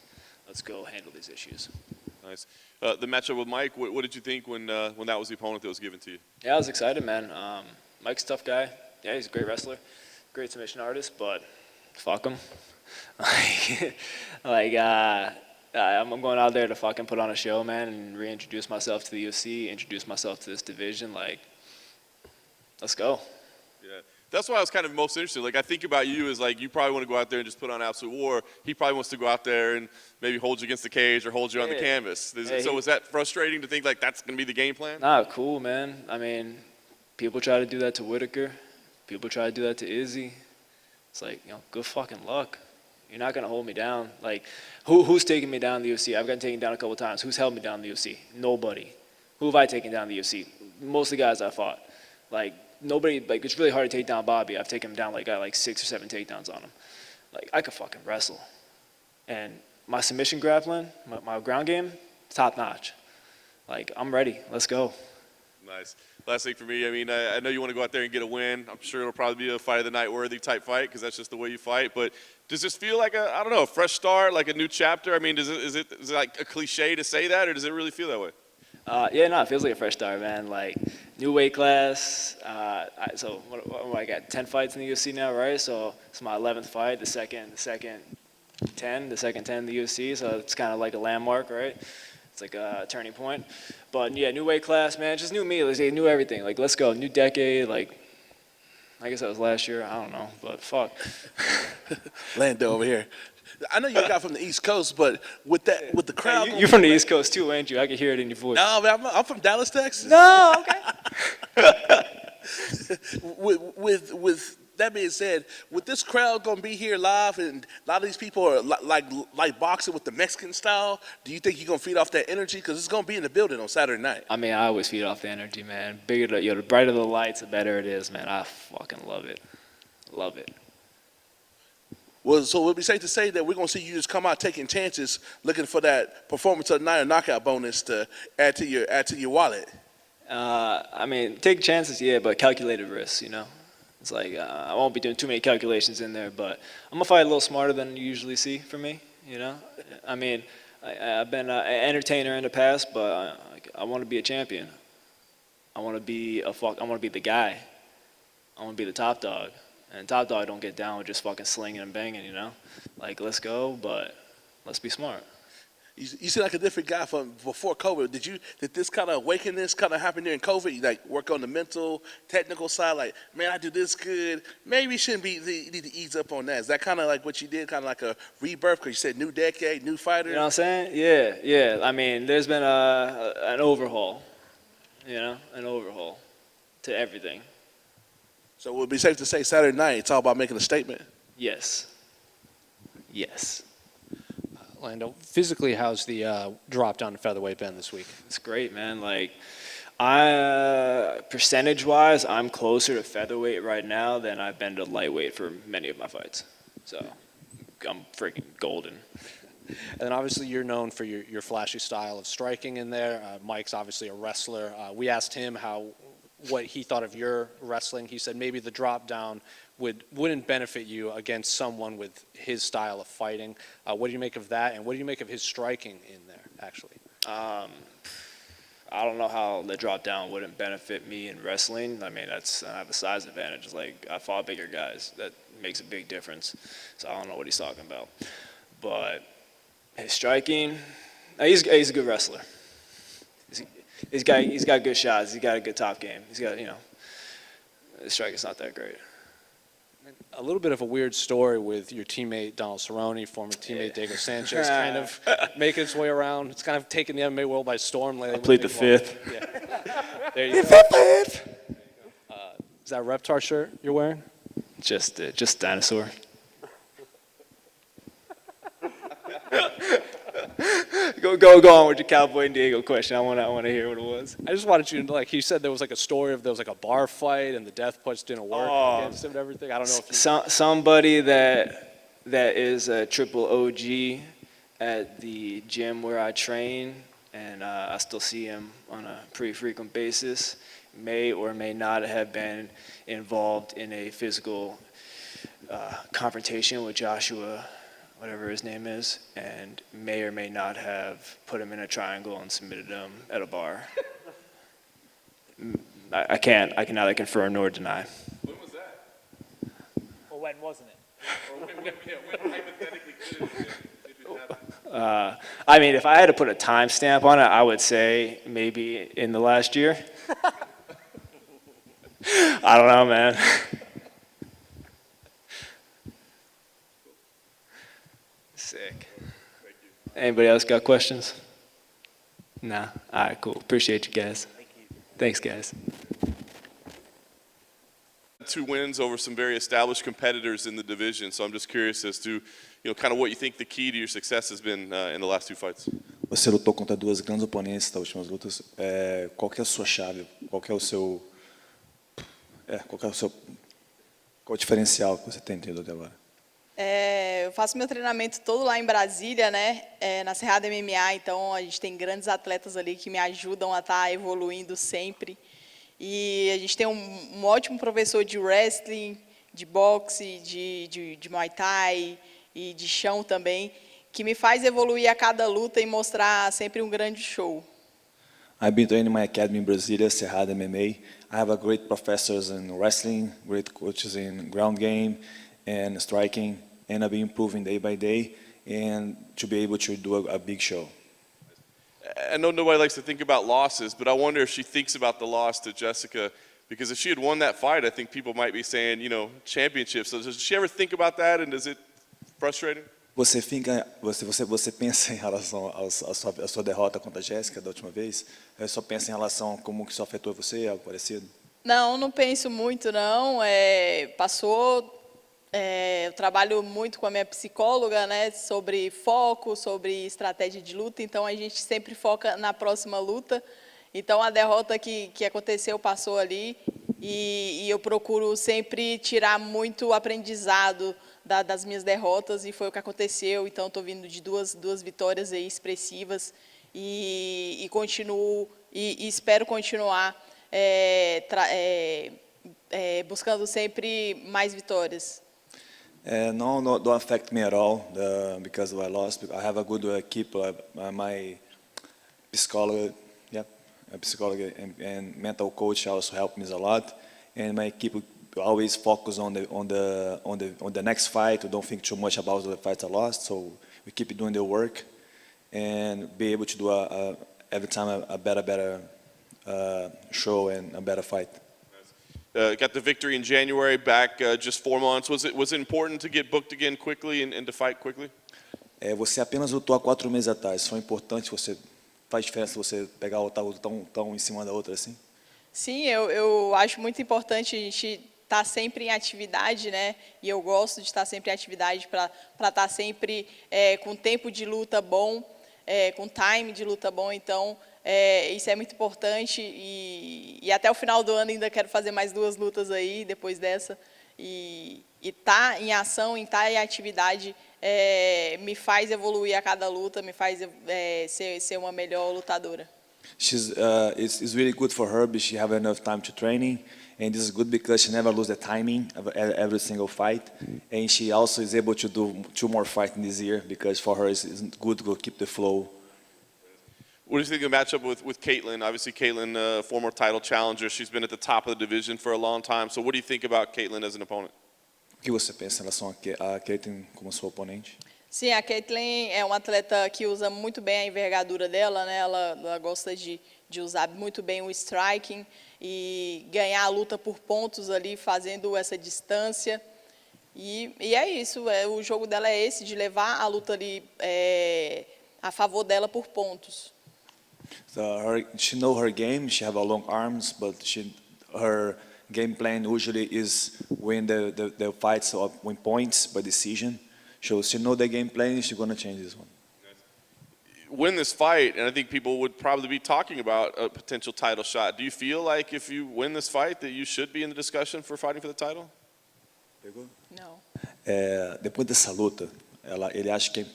Let's go handle these issues. Nice. The matchup with Mike, what did you think when that was the opponent that was given to you? Yeah, I was excited, man. Mike's a tough guy. Yeah, he's a great wrestler, great submission artist, but fuck him. I'm going out there to fucking put on a show, man, and reintroduce myself to the UFC, introduce myself to this division. Like, let's go. Yeah. That's why I was kind of most interested. Like, I think about you as like, you probably want to go out there and just put on absolute war. He probably wants to go out there and maybe hold you against the cage or hold you on the canvas. So is that frustrating to think like that's going to be the game plan? Nah, cool, man. I mean, people try to do that to Whitaker. People try to do that to Izzy. It's like, you know, good fucking luck. You're not going to hold me down. Like, who's taking me down in the UFC? I've gotten taken down a couple times. Who's held me down in the UFC? Nobody. Who have I taken down in the UFC? Most of the guys I fought. Like, nobody, like, it's really hard to take down Bobby. I've taken him down, like, got like 6 or 7 takedowns on him. Like, I could fucking wrestle. And my submission grappling, my ground game, top notch. Like, I'm ready. Let's go. Nice. Last thing for me, I mean, I know you want to go out there and get a win. I'm sure it'll probably be a fight of the night worthy type fight because that's just the way you fight. But does this feel like a, I don't know, a fresh start, like a new chapter? I mean, is it like a cliche to say that, or does it really feel that way? Yeah, no, it feels like a fresh start, man. Like, new weight class. So what I got 10 fights in the UFC now, right? So it's my 11th fight, the second 10 in the UFC. So it's kind of like a landmark, right? It's like a turning point. But yeah, new weight class, man. Just new me. Like, new everything. Like, let's go. New decade. Like, I guess that was last year. I don't know, but fuck. Lando over here. I know you got from the East Coast, but with the crowd. Hey, you're from the East Coast too, ain't you? I can hear it in your voice. No, man, I'm from Dallas, Texas. No, okay. with that being said, with this crowd gonna be here live, and a lot of these people are like boxing with the Mexican style, do you think you're gonna feed off that energy? Because it's gonna be in the building on Saturday night. I mean, I always feed off the energy, man. The brighter the lights, the better it is, man. I fucking love it. Love it. Well, so it would be safe to say that we're going to see you just come out taking chances, looking for that performance of the night or knockout bonus to add to your wallet. I mean, take chances, yeah, but calculated risks, you know? It's like, I won't be doing too many calculations in there, but I'm going to fight a little smarter than you usually see from me, you know? I mean, I've been an entertainer in the past, but I want to be a champion. I want to be the guy. I want to be the top dog. And top dog don't get down with just fucking slinging and banging, you know? Like, let's go, but let's be smart. You seem like a different guy from before COVID. Did this kind of awakeness kind of happen during COVID? You like work on the mental, technical side, like, man, I do this good. Maybe you shouldn't be, you need to ease up on that. Is that kind of like what you did, kind of like a rebirth? Because you said new decade, new fighter. You know what I'm saying? Yeah. I mean, there's been an overhaul, you know, an overhaul to everything. So it would be safe to say Saturday night, it's all about making a statement? Yes. Lando, physically, how's the drop down to featherweight been this week? It's great, man. Like, percentage-wise, I'm closer to featherweight right now than I've been to lightweight for many of my fights. So I'm freaking golden. And then obviously you're known for your flashy style of striking in there. Mike's obviously a wrestler. We asked him what he thought of your wrestling. He said maybe the drop down wouldn't benefit you against someone with his style of fighting. What do you make of that, and what do you make of his striking in there, actually? I don't know how the drop down wouldn't benefit me in wrestling. I mean, I have a size advantage. Like, I fought bigger guys. That makes a big difference. So I don't know what he's talking about. But his striking, he's a good wrestler. He's got good shots. He's got a good top game. He's got, you know, his striking's not that great. A little bit of a weird story with your teammate Donald Cerrone, former teammate Diego Sanchez, kind of making its way around. It's kind of taken the MMA world by storm lately. I plead the fifth. Yeah. There you go. Is that a Reptar shirt you're wearing? Just dinosaur. Go on with your Cowboy and Diego question. I want to hear what it was. I just wanted you to, like, he said there was like a story of there was like a bar fight and the death punch didn't work against him and everything. I don't know if somebody that is a triple OG at the gym where I train, and I still see him on a pretty frequent basis, may or may not have been involved in a physical confrontation with Joshua, whatever his name is, and may or may not have put him in a triangle and submitted him at a bar. I can neither confirm nor deny. When was that? Well, when wasn't it? Or when hypothetically could it I mean, if I had to put a timestamp on it, I would say maybe in the last year. I don't know, man. Sick. Anybody else got questions? Nah. All right, cool. Appreciate you guys. Thanks, guys. 2 wins over some very established competitors in the division, so I'm just curious as to, kind of what you think the key to your success has been in the last 2 fights. Você lutou contra 2 grandes oponentes nas últimas lutas. Qual que é a sua chave? Qual que é o seu qual o diferencial que você tem tido até agora? Eu faço meu treinamento todo lá em Brasília, né? Na Cerrado MMA, então a gente tem grandes atletas ali que me ajudam a estar evoluindo sempre. E a gente tem um ótimo professor de wrestling, de boxe, de Muay Thai e de chão também, que me faz evoluir a cada luta e mostrar sempre um grande show. I've been training my academy in Brasilia, Cerrado MMA. I have a great professors in wrestling, great coaches in ground game and striking, and I've been improving day by day and to be able to do a big show. I know nobody likes to think about losses, but I wonder if she thinks about the loss to Jessica, because if she had won that fight, I think people might be saying, championship. So does she ever think about that, and is it frustrating? Você pensa em relação à sua derrota contra a Jéssica da última vez? Só pensa em relação a como que isso afetou você, algo parecido? Não penso muito, não. Passou. Eu trabalho muito com a minha psicóloga, né, sobre foco, sobre estratégia de luta. Então a gente sempre foca na próxima luta. Então a derrota que aconteceu passou ali e eu procuro sempre tirar muito aprendizado das minhas derrotas e foi o que aconteceu. Então estou vindo de duas vitórias aí expressivas e continuo e espero continuar buscando sempre mais vitórias. No, don't affect me at all because I lost. I have a good keeper, my psychology, and mental coach also helped me a lot. And my keeper always focus on the next fight. We don't think too much about the fights I lost. So we keep doing the work and be able to do every time a better show and a better fight. Got the victory in January, back just 4 months. Was it important to get booked again quickly and to fight quickly? Você apenas lutou há 4 meses atrás. Foi importante, faz diferença você pegar a outra luta tão em cima da outra assim? Sim, eu acho muito importante a gente estar sempre em atividade, né? E eu gosto de estar sempre em atividade para estar sempre com tempo de luta bom, com time de luta bom. Então, isso é muito importante e até o final do ano ainda quero fazer mais 2 lutas aí depois dessa e estar em ação, estar em atividade me faz evoluir a cada luta, me faz ser uma melhor lutadora. It's really good for her because she have enough time to training, and this is good because she never lose the timing of every single fight, and she also is able to do 2 more fights this year because for her it's good to keep the flow. What do you think of the matchup with Caitlin? Obviously, Caitlin, former title challenger, she's been at the top of the division for a long time. So what do you think about Caitlin as an opponent? O que você pensa em relação a Caitlin como sua oponente? Sim, a Caitlin é uma atleta que usa muito bem a envergadura dela, né? Ela gosta de usar muito bem o striking e ganhar a luta por pontos ali, fazendo essa distância. E é isso, o jogo dela é esse, de levar a luta ali a favor dela por pontos. So she know her game, she have a long arms, but her game plan usually is win the fights or win points by decision. So she know the game plan, she's going to change this one. Win this fight, and I think people would probably be talking about a potential title shot. Do you feel like if you win this fight that you should be in the discussion for fighting for the title? Não. Depois dessa luta, ele acha que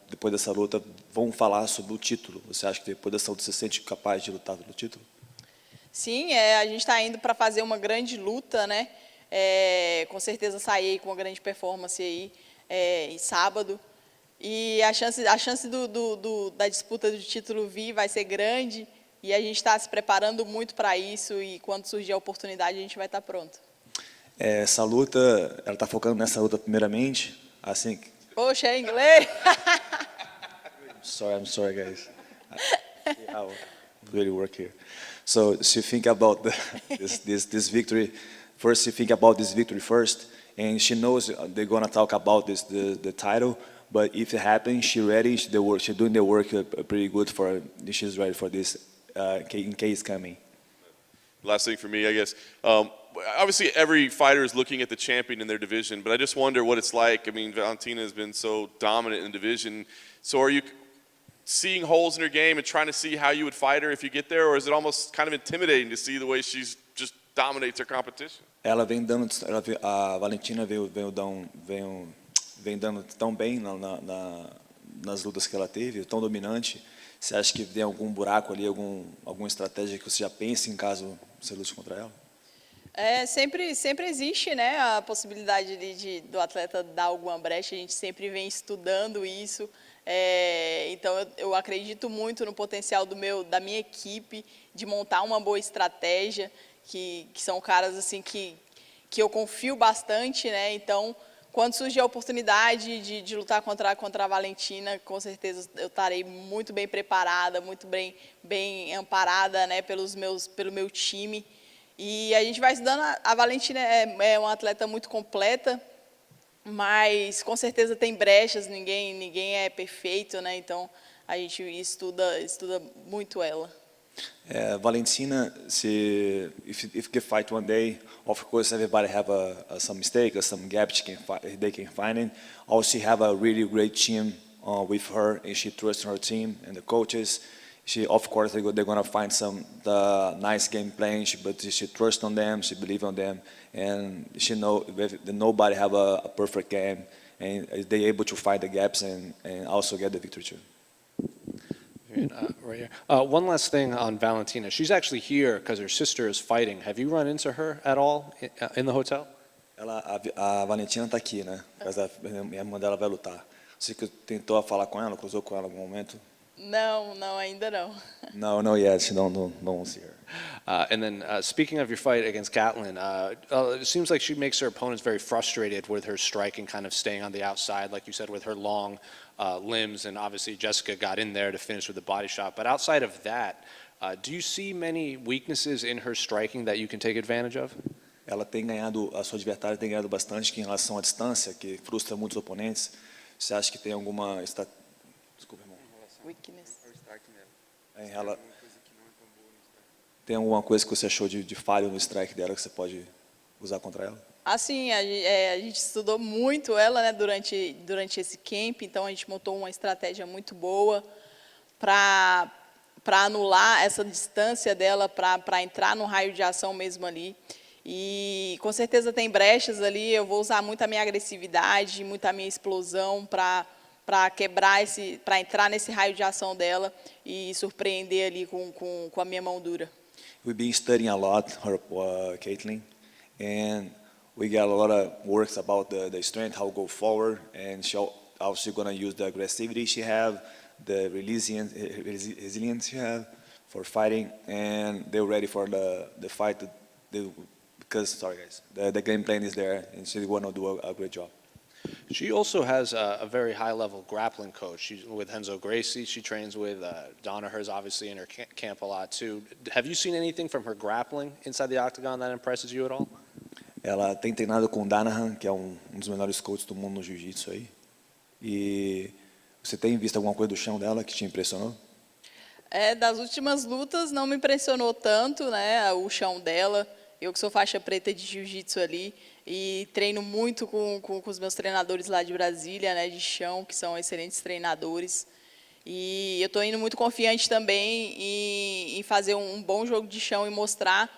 depois dessa luta vão falar sobre o título. Você acha que depois dessa luta você se sente capaz de lutar pelo título? Sim, a gente está indo para fazer uma grande luta, né? Com certeza sair com uma grande performance aí em sábado. E a chance da disputa do título vir vai ser grande e a gente está se preparando muito para isso e quando surgir a oportunidade a gente vai estar pronto. Essa luta, ela está focando nessa luta primeiramente, assim. Poxa, é inglês. I'm sorry, guys. I really work here. So you think about this victory. First, you think about this victory first, and she knows they're gonna talk about the title. But if it happens, she's ready. She's doing the work pretty good for. She's ready for this in case coming. Last thing for me, I guess. Obviously, every fighter is looking at the champion in their division, but I just wonder what it's like. I mean, Valentina has been so dominant in the division. So are you seeing holes in her game and trying to see how you would fight her if you get there, or is it almost kind of intimidating to see the way she's just dominates her competition. Ela vem dando, a Valentina vem dando tão bem nas lutas que ela teve, tão dominante. Você acha que tem algum buraco ali, alguma estratégia que você já pensa em caso você lute contra ela? Sempre existe, né, a possibilidade do atleta dar alguma brecha. A gente sempre vem estudando isso. Então eu acredito muito no potencial da minha equipe de montar uma boa estratégia, que são caras assim que eu confio bastante, né? Então, quando surgir a oportunidade de lutar contra a Valentina, com certeza eu estarei muito bem preparada, muito bem amparada, né, pelo meu time. E a gente vai estudando. A Valentina é uma atleta muito completa, mas com certeza tem brechas, ninguém é perfeito, né? Então a gente estuda muito ela. Valentina, if you fight one day, of course everybody have some mistake or some gaps they can find it. Also, she have a really great team with her, and she trusts her team and the coaches. Of course, they're gonna find the nice game plan, but she trusts on them, she believes on them, and she know that nobody have a perfect game, and they're able to find the gaps and also get the victory too. Right here. One last thing on Valentina. She's actually here because her sister is fighting. Have you run into her at all in the hotel? A Valentina está aqui, né? Mas a irmã dela vai lutar. Você que tentou falar com ela, cruzou com ela em algum momento? Não, ainda não. No, not yet. She don't see her. And then speaking of your fight against Gatlin, it seems like she makes her opponents very frustrated with her striking, kind of staying on the outside, like you said, with her long limbs. And obviously Jessica got in there to finish with the body shot. But outside of that, do you see many weaknesses in her striking that you can take advantage of? Ela tem ganhado, a sua adversária tem ganhado bastante em relação à distância, que frustra muitos oponentes. Você acha que tem alguma... Desculpa, irmão. Weakness. Ela tem alguma coisa que você achou de falha no strike dela que você pode usar contra ela? Assim, a gente estudou muito ela, né, durante esse camp, então a gente montou uma estratégia muito boa para anular essa distância dela, para entrar no raio de ação mesmo ali. E com certeza tem brechas ali, eu vou usar muito a minha agressividade, muito a minha explosão para quebrar para entrar nesse raio de ação dela e surpreender ali com a minha mão dura. We've been studying a lot, Caitlin, and we got a lot of works about the strength, how to go forward, and she also going to use the aggressivity she have, the resilience she have for fighting, and they're ready for the fight. Because, sorry guys, the game plan is there, and she's going to do a great job. She also has a very high-level grappling coach. She's with Renzo Gracie. She trains with Donaher's, obviously, in her camp a lot, too. Have you seen anything from her grappling inside the octagon that impresses you at all? Ela tem treinado com o Danaher, que é um dos melhores coaches do mundo no jiu-jitsu aí. E você tem visto alguma coisa do chão dela que te impressionou? Das últimas lutas não me impressionou tanto, né, o chão dela. Eu que sou faixa preta de jiu-jitsu ali e treino muito com os meus treinadores lá de Brasília, né, de chão, que são excelentes treinadores. E eu estou indo muito confiante também em fazer um bom jogo de chão e mostrar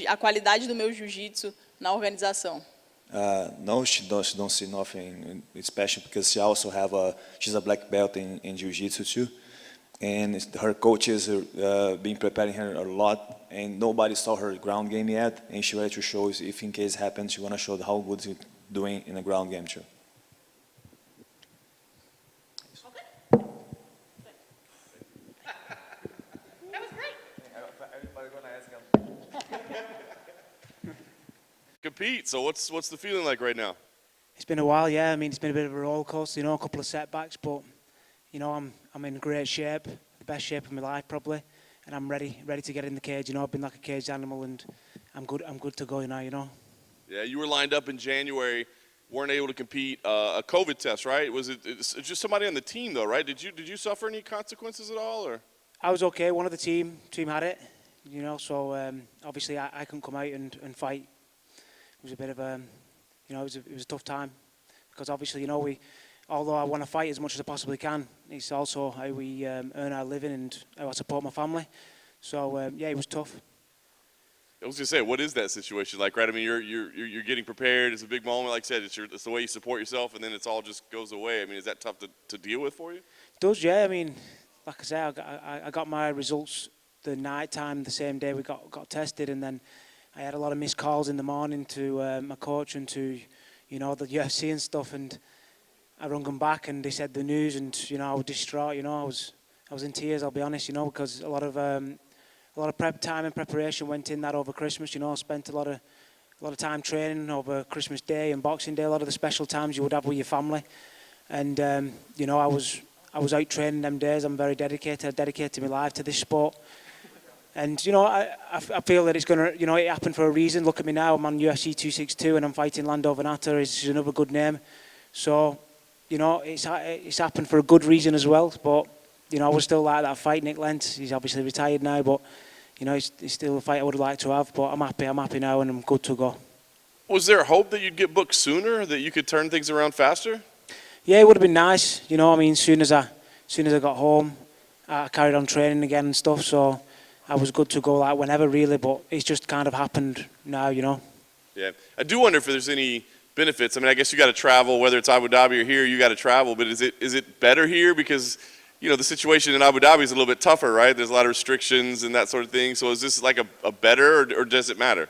a qualidade do meu jiu-jitsu na organização. No, she don't see nothing special because she's a black belt in jiu-jitsu too. And her coaches been preparing her a lot, and nobody saw her ground game yet, and she's ready to show if in case happens, she's going to show how good she's doing in the ground game too. Compete. So what's the feeling like right now? It's been a while, yeah. I mean, it's been a bit of a roller coaster, a couple of setbacks, but I'm in great shape, the best shape of my life probably, and I'm ready to get in the cage. I've been like a caged animal, and I'm good to go now. Yeah, you were lined up in January, weren't able to compete. A COVID test, right? Was it's just somebody on the team though, right? Did you suffer any consequences at all, or? I was okay. One of the team had it, So obviously I couldn't come out and fight. It was a bit of a, it was a tough time because obviously although I want to fight as much as I possibly can, it's also how we earn our living and how I support my family. So yeah, it was tough. I was gonna say, what is that situation like, right? I mean, you're getting prepared. It's a big moment, like I said. It's the way you support yourself, and then it's all just goes away. I mean, is that tough to deal with for you? It does, yeah. I mean, like I say, I got my results the night time, the same day we got tested, and then I had a lot of missed calls in the morning to my coach and to, you know, the UFC and stuff, and I rung them back, and they said the news, and you know, I was distraught. You know, I was in tears. I'll be honest, you know, because a lot of prep time and preparation went in that over Christmas. You know, I spent a lot of time training over Christmas Day and Boxing Day. A lot of the special times you would have with your family, and you know, I was out training them days. I'm very dedicated. I dedicated my life to this sport. And, you know, I feel that it's going to, you know, it happened for a reason. Look at me now. I'm on UFC 262 and I'm fighting Lando Venata. It's another good name. So, you know, it's happened for a good reason as well. But, you know, I would still like that fight. Nick Lentz, he's obviously retired now. But, you know, it's still a fight I would like to have. But I'm happy now and I'm good to go. Was there a hope that you'd get booked sooner, that you could turn things around faster? Yeah, it would have been nice. You know, I mean, soon as I got home, I carried on training again and stuff. So I was good to go like whenever really, but it's just kind of happened now, you know. Yeah, I do wonder if there's any benefits. I mean, I guess you got to travel, whether it's Abu Dhabi or here, you got to travel. But is it better here because, you know, the situation in Abu Dhabi is a little bit tougher, right? There's a lot of restrictions and that sort of thing. So is this like a better, or does it matter?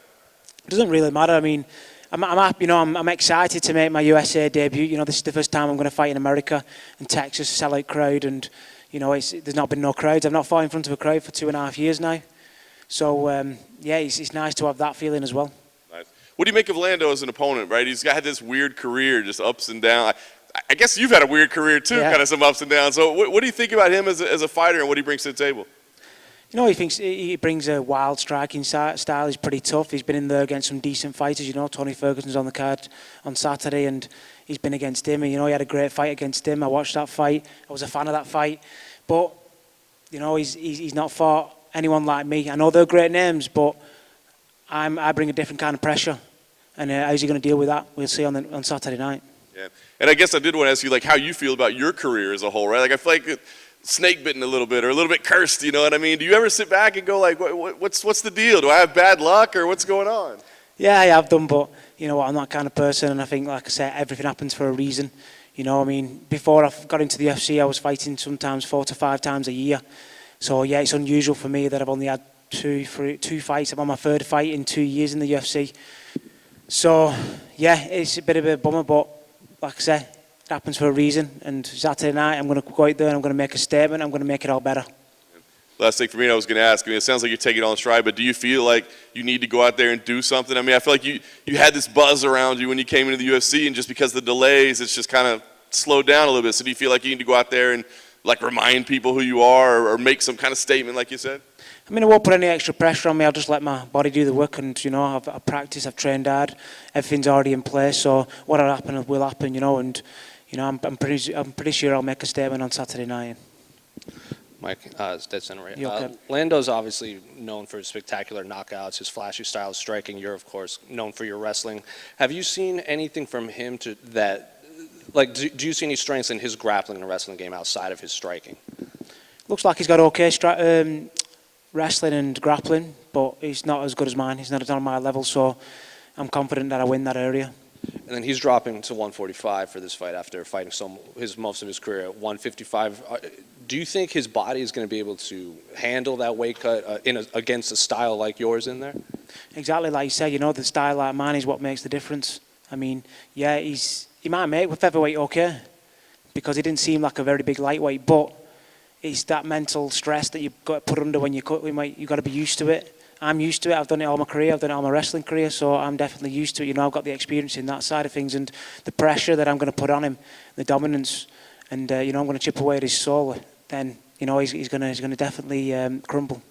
It doesn't really matter. I mean, I'm happy, you know, I'm excited to make my USA debut. You know, this is the first time I'm going to fight in America and Texas, sellout crowd, and you know, there's not been no crowds. I've not fought in front of a crowd for 2.5 years now. So, yeah, it's nice to have that feeling as well. Nice. What do you make of Lando as an opponent, right? He's had this weird career, just ups and downs. I guess you've had a weird career too, yeah. kind of some ups and downs. So what do you think about him as a fighter and what he brings to the table? You know, he brings a wild striking style. He's pretty tough. He's been in there against some decent fighters. You know, Tony Ferguson's on the card on Saturday, and he's been against him. And, you know, he had a great fight against him. I watched that fight. I was a fan of that fight. But, you know, he's not fought anyone like me. I know they're great names, but I bring a different kind of pressure. And how's he going to deal with that? We'll see on Saturday night. Yeah, and I guess I did want to ask you, like, how you feel about your career as a whole, right? Like, I feel like snake bitten a little bit, or a little bit cursed, you know what I mean? Do you ever sit back and go, like, what's the deal? Do I have bad luck, or what's going on? Yeah, I have done, but you know what, I'm that kind of person, and I think, like I said, everything happens for a reason. You know, I mean, before I got into the UFC, I was fighting sometimes 4 to 5 times a year. So yeah, it's unusual for me that I've only had two fights. I'm on my 3rd fight in 2 years in the UFC. So yeah, it's a bit of a bummer, but like I said, it happens for a reason. And Saturday night, I'm going to go out there and I'm going to make a statement. I'm going to make it all better. Last thing for me, I was going to ask, I mean, it sounds like you're taking it all in stride, but do you feel like you need to go out there and do something? I mean, I feel like you had this buzz around you when you came into the UFC, and just because of the delays, it's just kind of slowed down a little bit. So do you feel like you need to go out there and like remind people who you are, or make some kind of statement like you said? I mean, I won't put any extra pressure on me. I'll just let my body do the work, and you know, I've practiced, I've trained hard, everything's already in place. So what'll happen will happen, you know. And you know, I'm pretty sure I'll make a statement on Saturday night. Mike, it's dead center right. Okay. Lando's obviously known for his spectacular knockouts, his flashy style of striking. You're, of course, known for your wrestling. Have you seen anything from him like, do you see any strengths in his grappling and wrestling game outside of his striking? Looks like he's got okay wrestling and grappling, but he's not as good as mine. He's not on my level, so I'm confident that I win that area. And then he's dropping to 145 for this fight after fighting most of his career at 155. Do you think his body is going to be able to handle that weight cut against a style like yours in there? Exactly, like you said, you know, the style like mine is what makes the difference. I mean, yeah, he might make with featherweight okay, because he didn't seem like a very big lightweight, but it's that mental stress that you've got to put under when you cut. You've got to be used to it. I'm used to it. I've done it all my career. I've done it all my wrestling career, so I'm definitely used to it. You know, I've got the experience in that side of things, and the pressure that I'm going to put on him, the dominance, and you know, I'm going to chip away at his soul. Then you know, he's going to definitely crumble.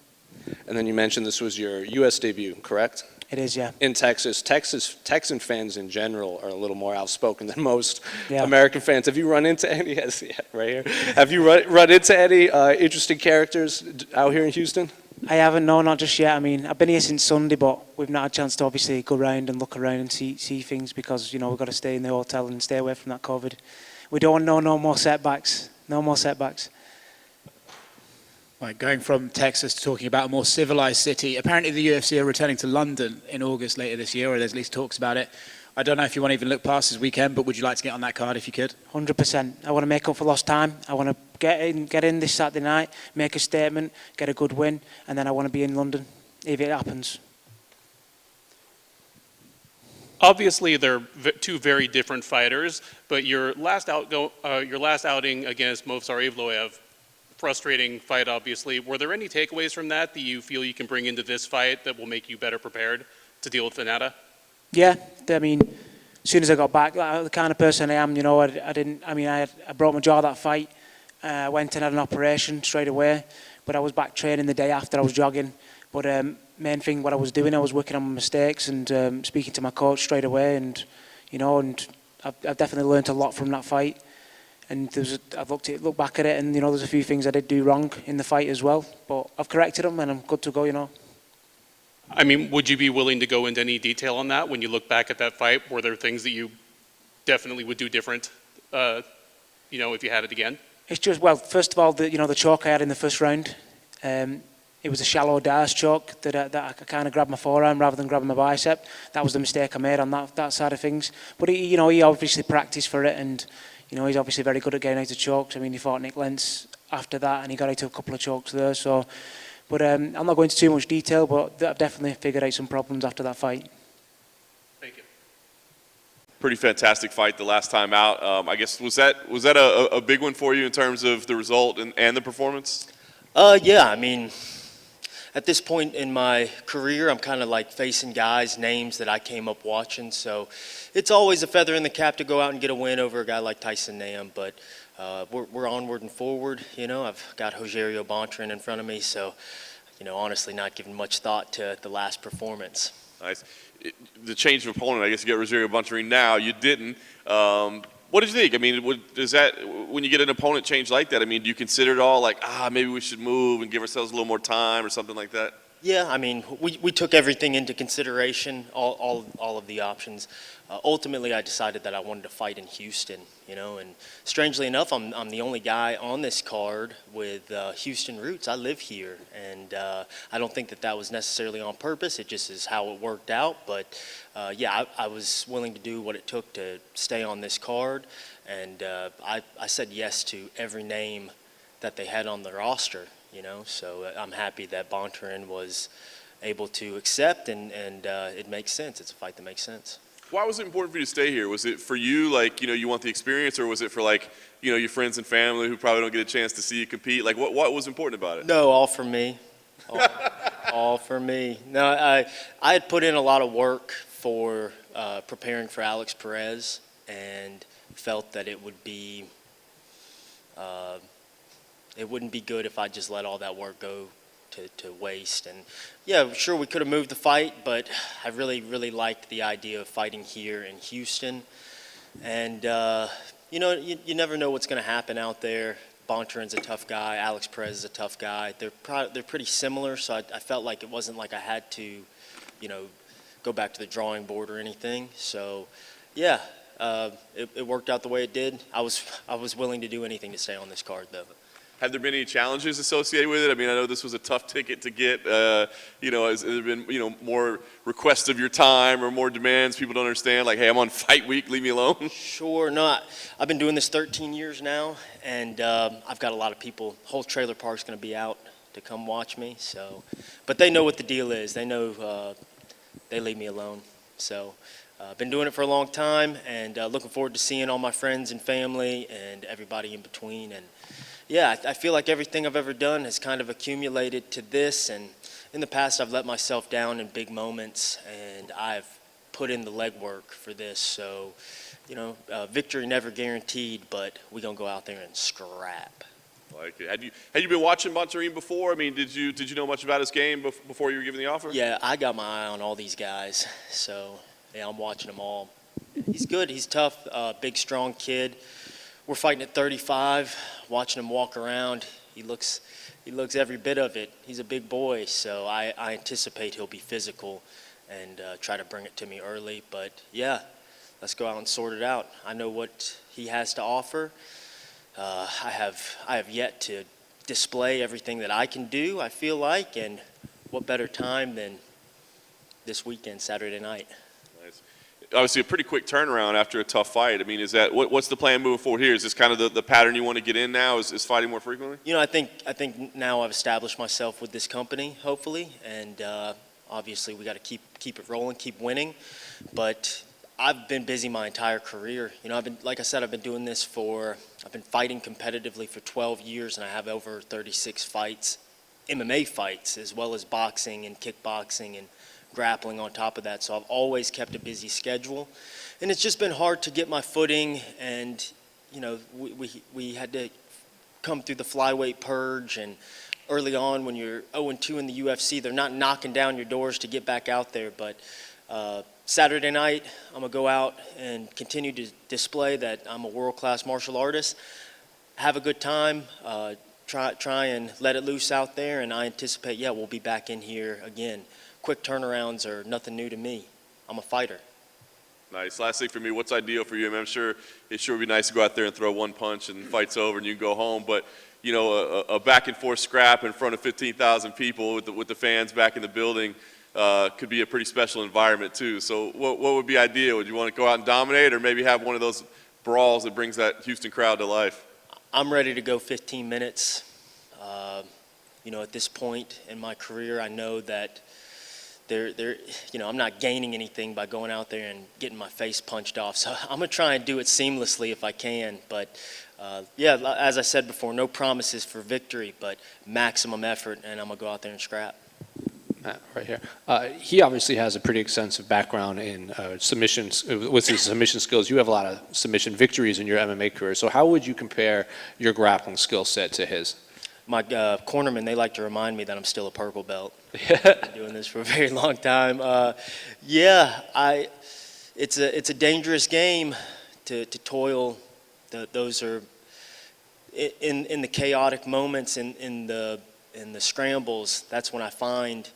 And then you mentioned this was your U.S. debut, correct? It is, yeah. In Texas. Texan fans in general are a little more outspoken than most yeah. American fans. Have you run into any? Yes, yeah, right here. Have you run into any interesting characters out here in Houston? I haven't, no, not just yet. I mean, I've been here since Sunday, but we've not had a chance to obviously go around and look around and see things, because, you know, we've got to stay in the hotel and stay away from that COVID. We don't want no more setbacks. No more setbacks. Right, going from Texas to talking about a more civilized city. Apparently the UFC are returning to London in August later this year, or there's at least talks about it. I don't know if you want to even look past this weekend, but would you like to get on that card if you could? 100%. I want to make up for lost time. I want to get in this Saturday night, make a statement, get a good win, and then I want to be in London if it happens. Obviously, they're two very different fighters, but your last outing against Movsar Evloev, frustrating fight, obviously. Were there any takeaways from that you feel you can bring into this fight that will make you better prepared to deal with Finata? Yeah, I mean, as soon as I got back, like, the kind of person I am, you know, I broke my jaw that fight. I went and had an operation straight away, but I was back training the day after. I was jogging, but main thing what I was doing, I was working on my mistakes and speaking to my coach straight away, and you know, and I've definitely learned a lot from that fight. And I've looked back at it, and you know, there's a few things I did do wrong in the fight as well, but I've corrected them, and I'm good to go. You know. I mean, would you be willing to go into any detail on that when you look back at that fight? Were there things that you definitely would do different, you know, if you had it again? It's just, well, first of all, the choke I had in the first round, it was a shallow Dars choke that I kind of grabbed my forearm rather than grabbing my bicep. That was the mistake I made on that side of things. But he obviously practiced for it, and you know, he's obviously very good at getting out of chokes. I mean, he fought Nick Lentz after that, and he got out of a couple of chokes there. So, but I'm not going into too much detail, but I've definitely figured out some problems after that fight. Thank you. Pretty fantastic fight the last time out. I guess was that a big one for you in terms of the result and the performance? Yeah, I mean, at this point in my career, I'm kind of like facing guys, names that I came up watching. So it's always a feather in the cap to go out and get a win over a guy like Tyson Nam. But we're onward and forward. You know, I've got Rogerio Bontorin in front of me. So, you know, honestly, not giving much thought to the last performance. Nice. The change of opponent, I guess you get Rogerio Bontorin now. You didn't. What did you think? I mean, does that, when you get an opponent change like that, I mean, do you consider it all like, maybe we should move and give ourselves a little more time or something like that? Yeah, I mean, we took everything into consideration, all of the options. Ultimately, I decided that I wanted to fight in Houston, you know, and strangely enough, I'm the only guy on this card with Houston roots. I live here, and I don't think that was necessarily on purpose. It just is how it worked out, but yeah, I was willing to do what it took to stay on this card, and I said yes to every name that they had on the roster. You know, so I'm happy that Bontorin was able to accept, and it makes sense. It's a fight that makes sense. Why was it important for you to stay here? Was it for you, like, you know, you want the experience, or was it for, like, you know, your friends and family who probably don't get a chance to see you compete? Like, what was important about it? No, all for me. All for me. No, I had put in a lot of work for preparing for Alex Perez, and felt that it would be it wouldn't be good if I just let all that work go to waste. And yeah, sure, we could have moved the fight, but I really, really liked the idea of fighting here in Houston. And, you know, you never know what's going to happen out there. Bontorin's a tough guy. Alex Perez is a tough guy. They're pretty similar, so I felt like it wasn't like I had to, you know, go back to the drawing board or anything. So, yeah, it worked out the way it did. I was willing to do anything to stay on this card, though. Have there been any challenges associated with it? I mean, I know this was a tough ticket to get. You know, has there been, you know, more requests of your time or more demands? People don't understand, like, hey, I'm on fight week, leave me alone. Sure, no. I've been doing this 13 years now, and I've got a lot of people. Whole trailer park's going to be out to come watch me. So, but they know what the deal is. They know they leave me alone. So, I've been doing it for a long time, and looking forward to seeing all my friends and family and everybody in between. And yeah, I feel like everything I've ever done has kind of accumulated to this, and in the past I've let myself down in big moments, and I've put in the legwork for this. So, you know, victory never guaranteed, but we're gonna go out there and scrap. Like, had you been watching Bontorin before? I mean, did you know much about his game before you were given the offer? Yeah, I got my eye on all these guys, so yeah, I'm watching them all. He's good. He's tough. Big, strong kid. We're fighting at 35, watching him walk around. He looks every bit of it. He's a big boy, so I anticipate he'll be physical and try to bring it to me early. But yeah, let's go out and sort it out. I know what he has to offer. I have yet to display everything that I can do, I feel like, and what better time than this weekend, Saturday night. Nice. Obviously, a pretty quick turnaround after a tough fight. I mean, is that what's the plan moving forward here? Is this kind of the pattern you want to get in now? Is fighting more frequently? You know, I think now I've established myself with this company, hopefully, and obviously we got to keep it rolling, keep winning. But I've been busy my entire career. You know, like I said, I've been fighting competitively for 12 years, and I have over 36 fights, MMA fights, as well as boxing and kickboxing and grappling on top of that. So I've always kept a busy schedule, and it's just been hard to get my footing. And you know, we had to come through the flyweight purge, and early on when you're 0-2 in the UFC, they're not knocking down your doors to get back out there. But Saturday night, I'm gonna go out and continue to display that I'm a world-class martial artist, have a good time, try and let it loose out there, and I anticipate, yeah, we'll be back in here again. Quick turnarounds are nothing new to me. I'm a fighter. Nice. Last thing for me, what's ideal for you? I mean, I'm sure it sure would be nice to go out there and throw one punch and the fight's over and you can go home, but you know, a back and forth scrap in front of 15,000 people with the fans back in the building could be a pretty special environment too. So what would be ideal? Would you want to go out and dominate, or maybe have one of those brawls that brings that Houston crowd to life? I'm ready to go 15 minutes. You know, at this point in my career, I know that you know, I'm not gaining anything by going out there and getting my face punched off. So I'm gonna try and do it seamlessly if I can. But yeah, as I said before, no promises for victory, but maximum effort, and I'm gonna go out there and scrap. Matt, right here. He obviously has a pretty extensive background in submissions, with his submission skills. You have a lot of submission victories in your MMA career. So how would you compare your grappling skill set to his? My cornermen, they like to remind me that I'm still a purple belt. I've been doing this for a very long time. Yeah, it's a dangerous game to toil. Those are in the chaotic moments, in the scrambles. That's when I find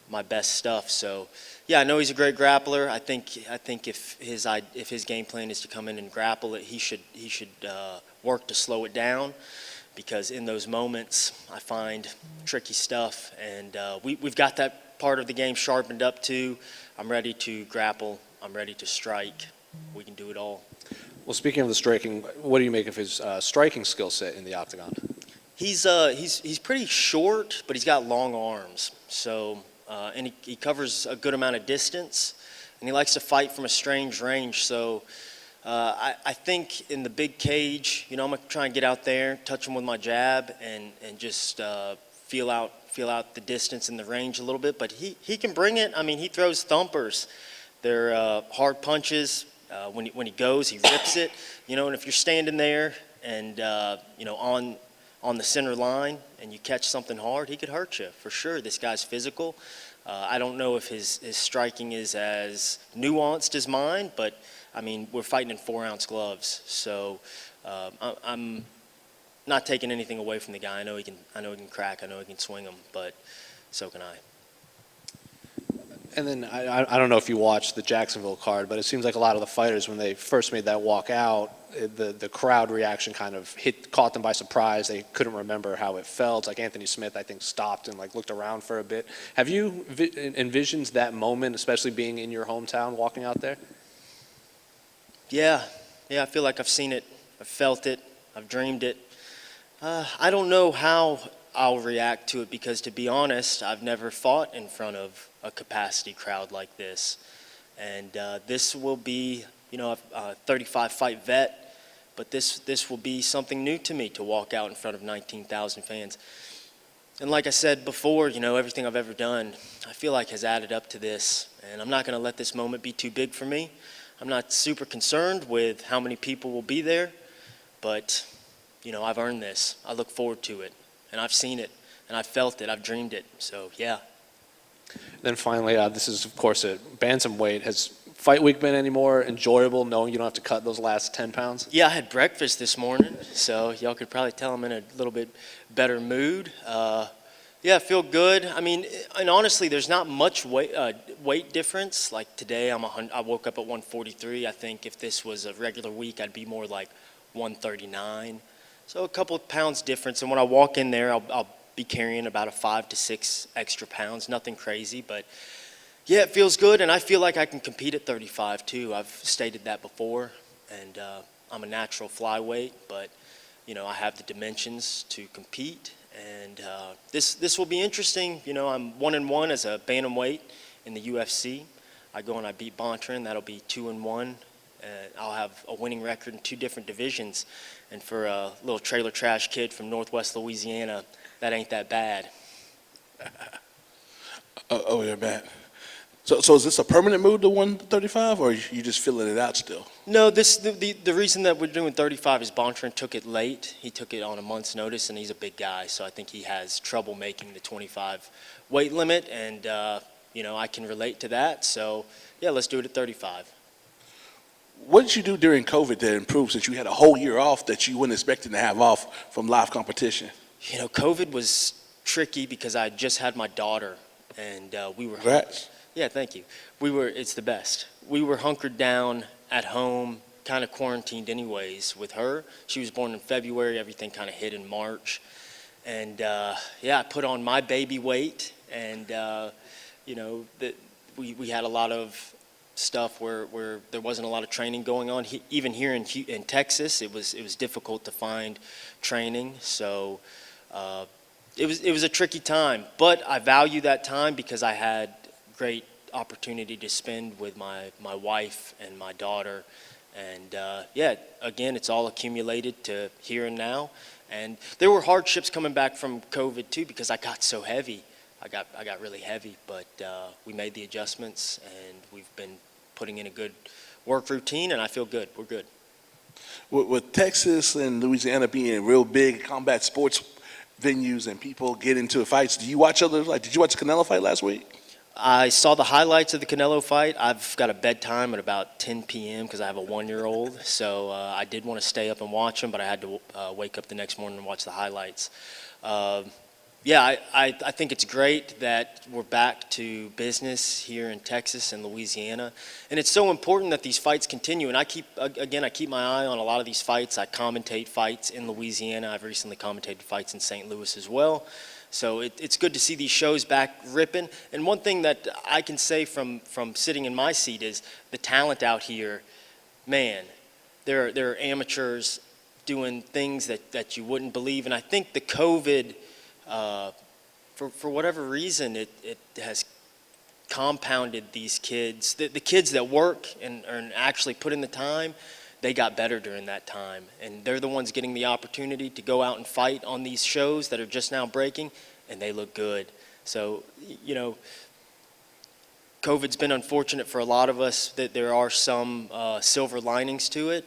my best stuff. So, yeah, I know he's a great grappler. I think if his game plan is to come in and grapple it, he should work to slow it down. Because in those moments, I find tricky stuff, and we've got that part of the game sharpened up too. I'm ready to grapple. I'm ready to strike. We can do it all. Well, speaking of the striking, what do you make of his striking skill set in the octagon? He's pretty short, but he's got long arms. So and he covers a good amount of distance, and he likes to fight from a strange range. So. I think in the big cage, you know, I'm gonna try and get out there, touch him with my jab, and just feel out the distance and the range a little bit. But he can bring it. I mean, he throws thumpers. They're hard punches. When he goes, he rips it. You know, and if you're standing there and you know, on the center line and you catch something hard, he could hurt you for sure. This guy's physical. I don't know if his striking is as nuanced as mine, but I mean, we're fighting in 4-ounce gloves, so I'm not taking anything away from the guy. I know he can crack. I know he can swing them, but so can I. And then I don't know if you watched the Jacksonville card, but it seems like a lot of the fighters, when they first made that walk out, the crowd reaction kind of caught them by surprise. They couldn't remember how it felt. Like Anthony Smith, I think, stopped and like looked around for a bit. Have you envisioned that moment, especially being in your hometown, walking out there? Yeah, I feel like I've seen it, I've felt it, I've dreamed it. I don't know how I'll react to it because, to be honest, I've never fought in front of a capacity crowd like this. And this will be, you know, a 35-fight vet, but this will be something new to me to walk out in front of 19,000 fans. And like I said before, you know, everything I've ever done, I feel like has added up to this. And I'm not going to let this moment be too big for me. I'm not super concerned with how many people will be there, but, you know, I've earned this. I look forward to it, and I've seen it, and I've felt it, I've dreamed it, so yeah. Then finally, this is, of course, a bantamweight. Has fight week been any more enjoyable knowing you don't have to cut those last 10 pounds? Yeah, I had breakfast this morning, so y'all could probably tell I'm in a little bit better mood. Yeah, I feel good. I mean, and honestly, there's not much weight difference. Like today, I woke up at 143. I think if this was a regular week, I'd be more like 139. So a couple of pounds difference, and when I walk in there, I'll be carrying about a 5 to 6 extra pounds, nothing crazy, but yeah, it feels good, and I feel like I can compete at 35 too. I've stated that before, and I'm a natural flyweight, but you know, I have the dimensions to compete, and this will be interesting. You know, I'm 1-1 as a bantamweight in the UFC. I go and I beat Bontran, that'll be 2-1. I'll have a winning record in 2 different divisions, and for a little trailer trash kid from Northwest Louisiana, that ain't that bad. Oh, yeah, man. So is this a permanent move to 135, or you just filling it out still? No, the reason that we're doing 35 is Bontran took it late. He took it on a month's notice, and he's a big guy, so I think he has trouble making the 25 weight limit, and you know, I can relate to that. So yeah, let's do it at 35. What did you do during COVID to improve, since you had a whole year off that you weren't expecting to have off from live competition? You know, COVID was tricky because I just had my daughter, and we were. Congrats. Yeah, thank you. It's the best. We were hunkered down at home, kind of quarantined anyways with her. She was born in February, everything kind of hit in March. And yeah, I put on my baby weight, and you know, we had a lot of stuff where there wasn't a lot of training going on. Even here in Texas, it was difficult to find training. So it was a tricky time, but I value that time because I had great opportunity to spend with my wife and my daughter. And yeah, again, it's all accumulated to here and now. And there were hardships coming back from COVID too, because I got so heavy. I got really heavy, but we made the adjustments, and we've been putting in a good work routine, and I feel good. We're good. With Texas and Louisiana being real big combat sports venues and people get into fights, do you watch others? Like, did you watch the Canelo fight last week? I saw the highlights of the Canelo fight. I've got a bedtime at about 10 p.m. because I have a 1-year-old, so I did want to stay up and watch them, but I had to wake up the next morning and watch the highlights. Yeah, I think it's great that we're back to business here in Texas and Louisiana, and it's so important that these fights continue. And I keep my eye on a lot of these fights. I commentate fights in Louisiana. I've recently commentated fights in St. Louis as well. So it's good to see these shows back ripping. And one thing that I can say from sitting in my seat is the talent out here, man, there are amateurs doing things that you wouldn't believe. And I think the COVID, for whatever reason, it has compounded these kids. The kids that work and actually put in the time, they got better during that time. And they're the ones getting the opportunity to go out and fight on these shows that are just now breaking, and they look good. So, you know, COVID's been unfortunate for a lot of us, that there are some silver linings to it,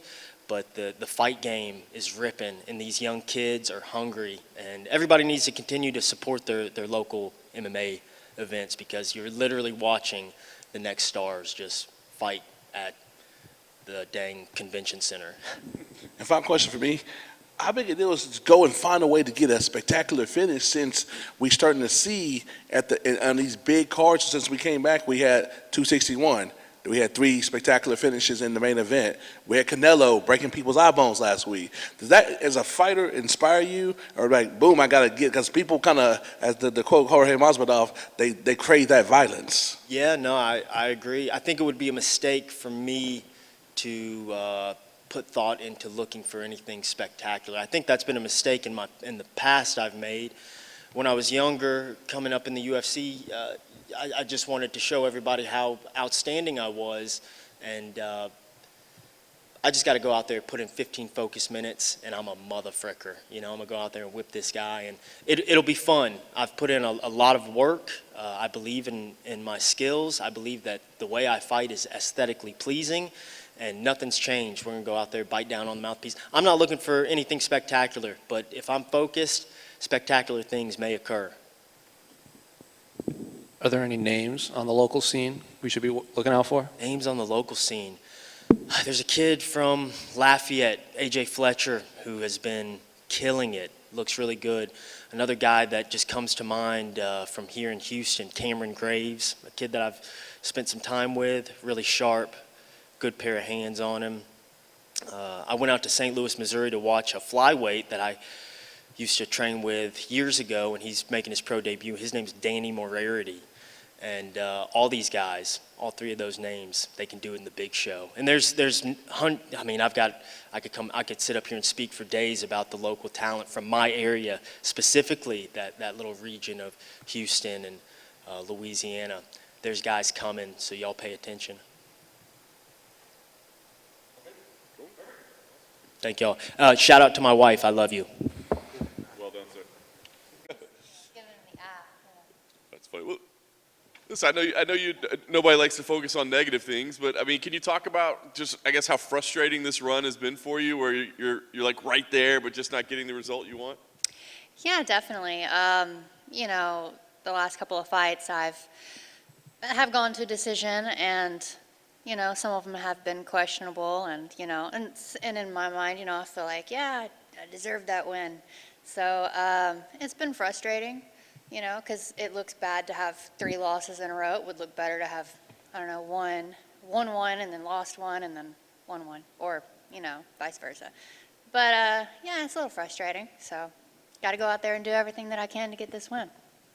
but the fight game is ripping, and these young kids are hungry, and everybody needs to continue to support their local MMA events, because you're literally watching the next stars just fight at the dang convention center. And final question for me, how big a deal is to go and find a way to get a spectacular finish, since we're starting to see on these big cards? Since we came back, we had 261. We had 3 spectacular finishes in the main event. We had Canelo breaking people's eye bones last week. Does that, as a fighter, inspire you? Or like, boom, I got to get, because people kind of, as the quote Jorge Masvidal, they crave that violence. Yeah, no, I agree. I think it would be a mistake for me to put thought into looking for anything spectacular. I think that's been a mistake in the past I've made. When I was younger, coming up in the UFC, I just wanted to show everybody how outstanding I was, and I just got to go out there, put in 15 focus minutes, and I'm a mother fricker. You know, I'm gonna go out there and whip this guy, and it'll be fun. I've put in a lot of work. I believe in my skills. I believe that the way I fight is aesthetically pleasing, and nothing's changed. We're gonna go out there, bite down on the mouthpiece. I'm not looking for anything spectacular, but if I'm focused, spectacular things may occur. Are there any names on the local scene we should be looking out for? Names on the local scene. There's a kid from Lafayette, AJ Fletcher, who has been killing it. Looks really good. Another guy that just comes to mind from here in Houston, Cameron Graves, a kid that I've spent some time with, really sharp, good pair of hands on him. I went out to St. Louis, Missouri to watch a flyweight that I used to train with years ago, and he's making his pro debut. His name's Danny Moriarty. And all these guys, all three of those names, they can do it in the big show. And I mean, I could sit up here and speak for days about the local talent from my area, specifically that little region of Houston and Louisiana. There's guys coming, so y'all pay attention. Thank y'all. Shout out to my wife. I love you. Well done, sir. That's funny. Well, listen, I know nobody likes to focus on negative things, but I mean, can you talk about just, I guess, how frustrating this run has been for you, where you're like right there, but just not getting the result you want? Yeah, definitely. You know, the last couple of fights I have gone to decision, and you know, some of them have been questionable, and you know, and in my mind, you know, I feel like, yeah, I deserved that win. So it's been frustrating, you know, because it looks bad to have 3 losses in a row. It would look better to have, I don't know, won and then lost one and then won one, or you know, vice versa. But yeah, it's a little frustrating. So got to go out there and do everything that I can to get this win.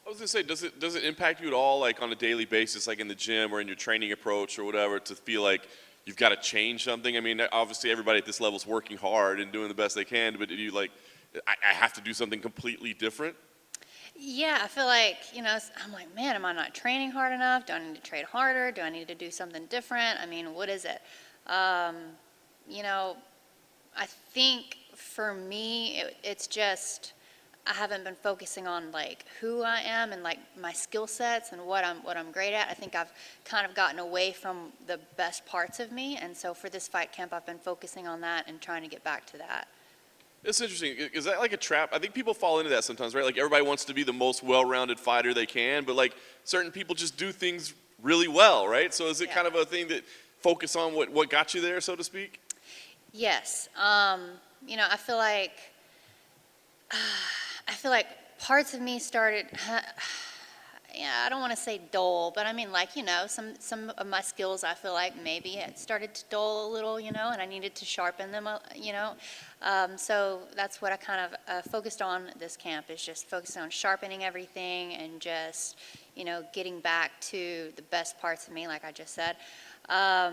I was gonna say, does it impact you at all, like on a daily basis, like in the gym or in your training approach or whatever, to feel like you've got to change something? I mean, obviously everybody at this level is working hard and doing the best they can, but do you like, I have to do something completely different? Yeah, I feel like, you know, I'm like, man, am I not training hard enough? Do I need to train harder? Do I need to do something different? I mean, what is it? You know, I think for me, it's just, I haven't been focusing on like who I am and like my skill sets and what I'm great at. I think I've kind of gotten away from the best parts of me, and so for this fight camp, I've been focusing on that and trying to get back to that. It's interesting. Is that like a trap? I think people fall into that sometimes, right? Like everybody wants to be the most well-rounded fighter they can, but like certain people just do things really well, right? So is it kind of a thing that focus on what got you there, so to speak? Yes. You know, I feel like parts of me started, yeah, I don't want to say dull, but I mean, like, you know, some of my skills, I feel like maybe it started to dull a little, you know, and I needed to sharpen them, you know. So that's what I kind of focused on this camp, is just focusing on sharpening everything and just, you know, getting back to the best parts of me, like I just said. I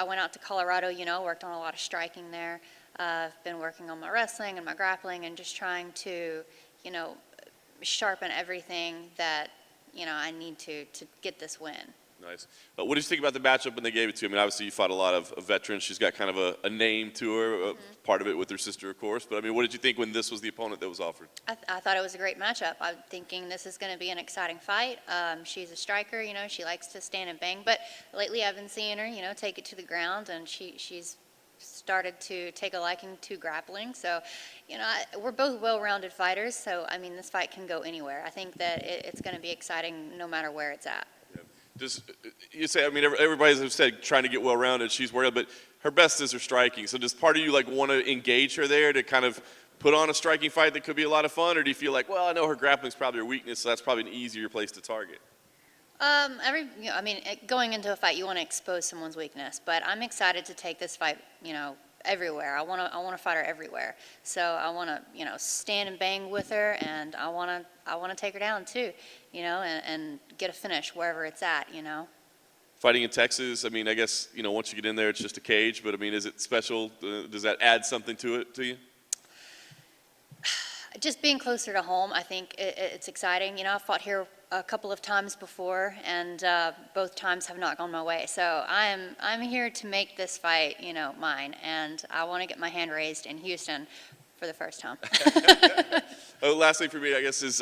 went out to Colorado, you know, worked on a lot of striking there. I've been working on my wrestling and my grappling and just trying to, you know, sharpen everything that, you know, I need to get this win. Nice. What did you think about the matchup when they gave it to you? I mean, obviously you fought a lot of veterans. She's got kind of a name to her, part of it with her sister, of course. But I mean, what did you think when this was the opponent that was offered? I thought it was a great matchup. I'm thinking this is going to be an exciting fight. She's a striker, you know, she likes to stand and bang. But lately I've been seeing her, you know, take it to the ground, and she's started to take a liking to grappling. So, you know, we're both well-rounded fighters. So, I mean, this fight can go anywhere. I think that it's going to be exciting no matter where it's at. Just, you say, I mean, everybody's said trying to get well-rounded, she's worried, but her best is her striking. So does part of you like want to engage her there to kind of put on a striking fight that could be a lot of fun, or do you feel like, well, I know her grappling's probably her weakness, so that's probably an easier place to target? You know, I mean, going into a fight, you want to expose someone's weakness, but I'm excited to take this fight, you know, everywhere. I want to fight her everywhere. So I want to, you know, stand and bang with her, and I want to take her down too, you know, and get a finish wherever it's at, you know. Fighting in Texas, I mean, I guess, you know, once you get in there, it's just a cage, but I mean, is it special? Does that add something to you? Just being closer to home, I think it's exciting. You know, I've fought here a couple of times before, and both times have not gone my way. So I'm here to make this fight, you know, mine, and I want to get my hand raised in Houston for the first time. Last thing for me, I guess, is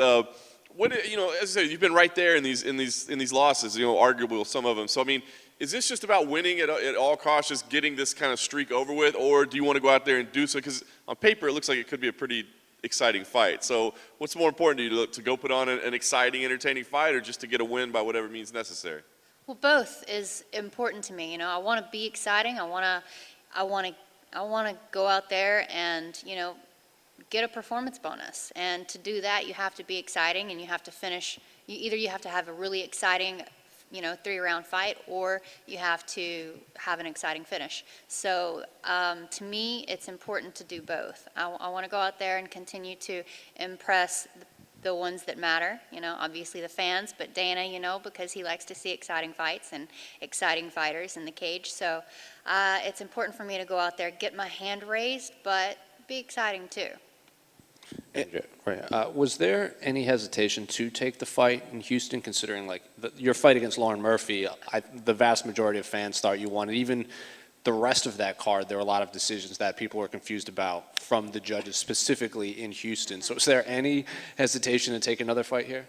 what, you know, as I said, you've been right there in these losses, you know, arguable some of them. So I mean, is this just about winning at all costs, just getting this kind of streak over with, or do you want to go out there and do so? Because on paper, it looks like it could be a pretty exciting fight. So what's more important to you, to go put on an exciting, entertaining fight, or just to get a win by whatever means necessary? Well, both is important to me. You know, I want to be exciting. I want to go out there and, you know, get a performance bonus. And to do that, you have to be exciting, and you have to finish. You have to have a really exciting 3-round fight, or you have to have an exciting finish. So to me, it's important to do both. I want to go out there and continue to impress the ones that matter, obviously the fans, but Dana, because he likes to see exciting fights and exciting fighters in the cage. So it's important for me to go out there, get my hand raised, but be exciting too. Right. Was there any hesitation to take the fight in Houston, considering your fight against Lauren Murphy? The vast majority of fans thought you won, and even the rest of that card, there were a lot of decisions that people were confused about from the judges, specifically in Houston. So, is there any hesitation to take another fight here?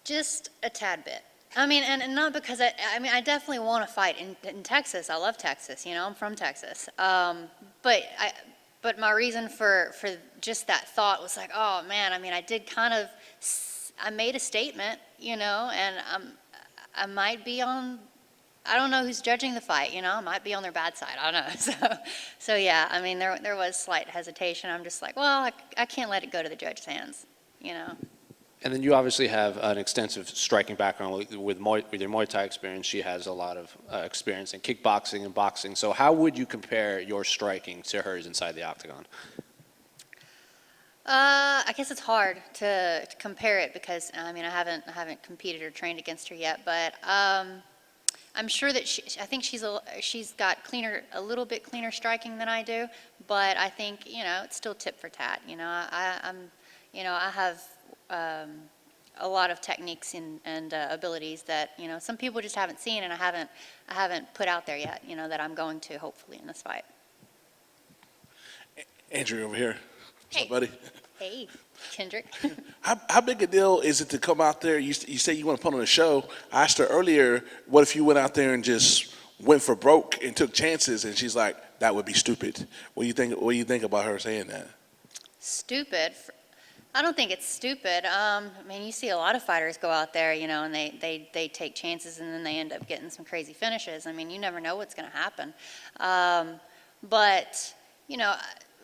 Just a tad bit. I mean, and not because I definitely want to fight in Texas. I love Texas. I'm from Texas. But my reason for just that thought was like, oh man, I mean, I made a statement, and I might be on, I don't know who's judging the fight, I might be on their bad side, I don't know. So yeah, I mean, there was slight hesitation. I'm just like, well, I can't let it go to the judge's hands, And then you obviously have an extensive striking background with your Muay Thai experience. She has a lot of experience in kickboxing and boxing. So how would you compare your striking to hers inside the octagon? I guess it's hard to compare it because I haven't competed or trained against her yet, but I'm sure that I think she's got a little bit cleaner striking than I do, but I think it's still tit for tat. I have a lot of techniques and abilities that some people just haven't seen, and I haven't put out there yet. That I'm going to hopefully in this fight. Andrew over here. What's up, buddy? Hey, Kendrick. How big a deal is it to come out there? You say you want to put on a show. I asked her earlier, what if you went out there and just went for broke and took chances? And she's like, that would be stupid. What do you think about her saying that? Stupid? I don't think it's stupid. You see a lot of fighters go out there, and they take chances, and then they end up getting some crazy finishes. You never know what's going to happen. But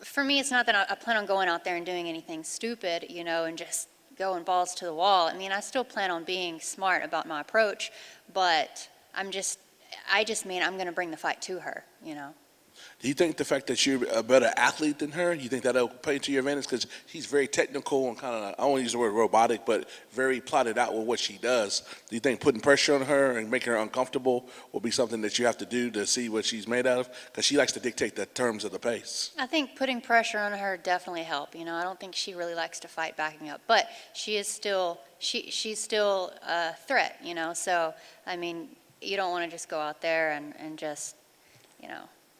for me, it's not that I plan on going out there and doing anything stupid, and just going balls to the wall. I still plan on being smart about my approach, but I just mean I'm going to bring the fight to her, Do you think the fact that you're a better athlete than her, you think that'll play to your advantage? Because she's very technical and kind of, I don't want to use the word robotic, but very plotted out with what she does. Do you think putting pressure on her and making her uncomfortable will be something that you have to do to see what she's made out of? Because she likes to dictate the terms of the pace. I think putting pressure on her definitely help. I don't think she really likes to fight backing up, but she is still, she's still a threat, So, you don't want to just go out there and just,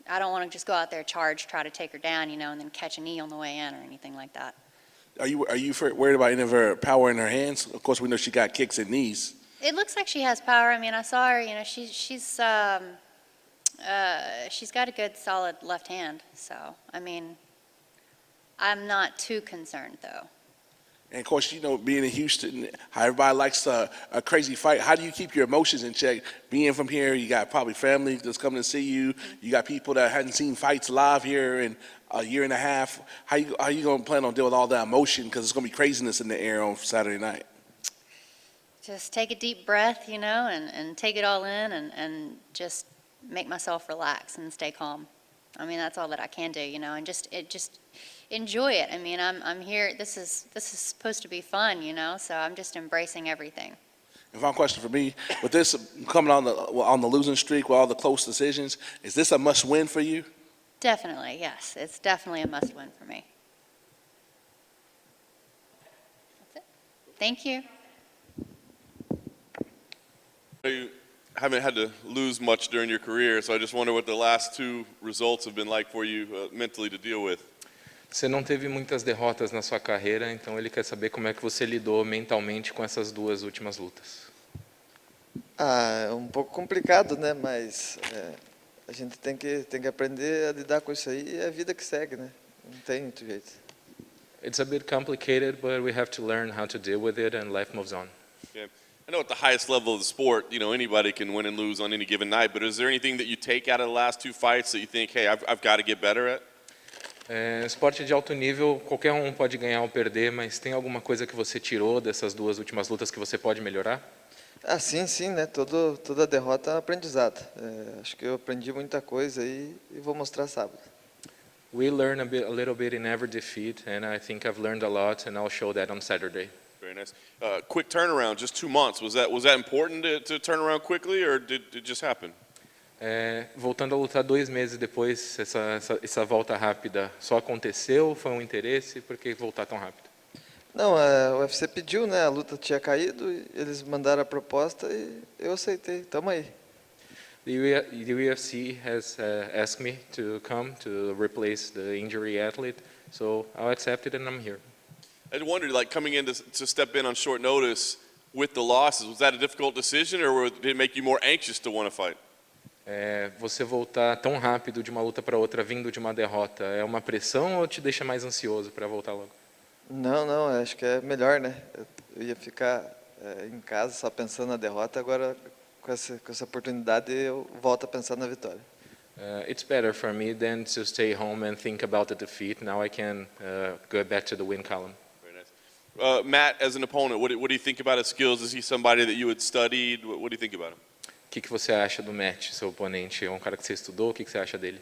I don't want to just go out there, charge, try to take her down, and then catch a knee on the way in or anything like that. Are you worried about any of her power in her hands? Of course, we know she got kicks and knees. It looks like she has power. I saw her. She's got a good, solid left hand. So, I'm not too concerned though. And of course, being in Houston, how everybody likes a crazy fight. How do you keep your emotions in check? Being from here, you got probably family that's coming to see you. You got people that hadn't seen fights live here in a year and a half. How you going to plan on dealing with all that emotion? Because it's going to be craziness in the air on Saturday night. Just take a deep breath, and take it all in and just make myself relax and stay calm. That's all that I can do, and just enjoy it. I'm here. This is supposed to be fun, So I'm just embracing everything. And final question for me: with this coming on the losing streak, with all the close decisions, is this a must-win for you? Definitely, yes. It's definitely a must-win for me. That's it. Thank you. You haven't had to lose much during your career, so I just wonder what the last two results have been like for you mentally to deal with. Você não teve muitas derrotas na sua carreira, então ele quer saber como é que você lidou mentalmente com essas duas últimas lutas. É um pouco complicado, né? Mas a gente tem que aprender a lidar com isso aí e é a vida que segue, né? Não tem muito jeito. It's a bit complicated, but we have to learn how to deal with it, and life moves on. Yeah. I know at the highest level of the sport, anybody can win and lose on any given night, but is there anything that you take out of the last two fights that you think, hey, I've got to get better at? Esporte de alto nível, qualquer um pode ganhar ou perder, mas tem alguma coisa que você tirou dessas duas últimas lutas que você pode melhorar? Ah, sim, sim, né? Toda derrota é um aprendizado. Acho que eu aprendi muita coisa aí e vou mostrar sábado. We learn a little bit in every defeat, and I think I've learned a lot, and I'll show that on Saturday. Very nice. Quick turnaround, just 2 months. Was that important to turn around quickly, or did it just happen? Voltando a lutar 2 meses depois, essa volta rápida só aconteceu? Foi um interesse? Por que voltar tão rápido? Não, o UFC pediu, né? A luta tinha caído, eles mandaram a proposta e eu aceitei. Tamo aí. The UFC has asked me to come to replace the injury athlete, so I'll accept it and I'm here. I wondered, like coming in to step in on short notice with the losses, was that a difficult decision, or did it make you more anxious to want to fight? Você voltar tão rápido de uma luta para outra vindo de uma derrota, é uma pressão ou te deixa mais ansioso para voltar logo? Não, acho que é melhor, né? Eu ia ficar em casa só pensando na derrota, agora com essa oportunidade eu volto a pensar na vitória. It's better for me than to stay home and think about the defeat. Now I can go back to the win column. Very nice. Matt, as an opponent, what do you think about his skills? Is he somebody that you had studied? What do you think about him? O que você acha do Matt, seu oponente? É um cara que você estudou? O que você acha dele?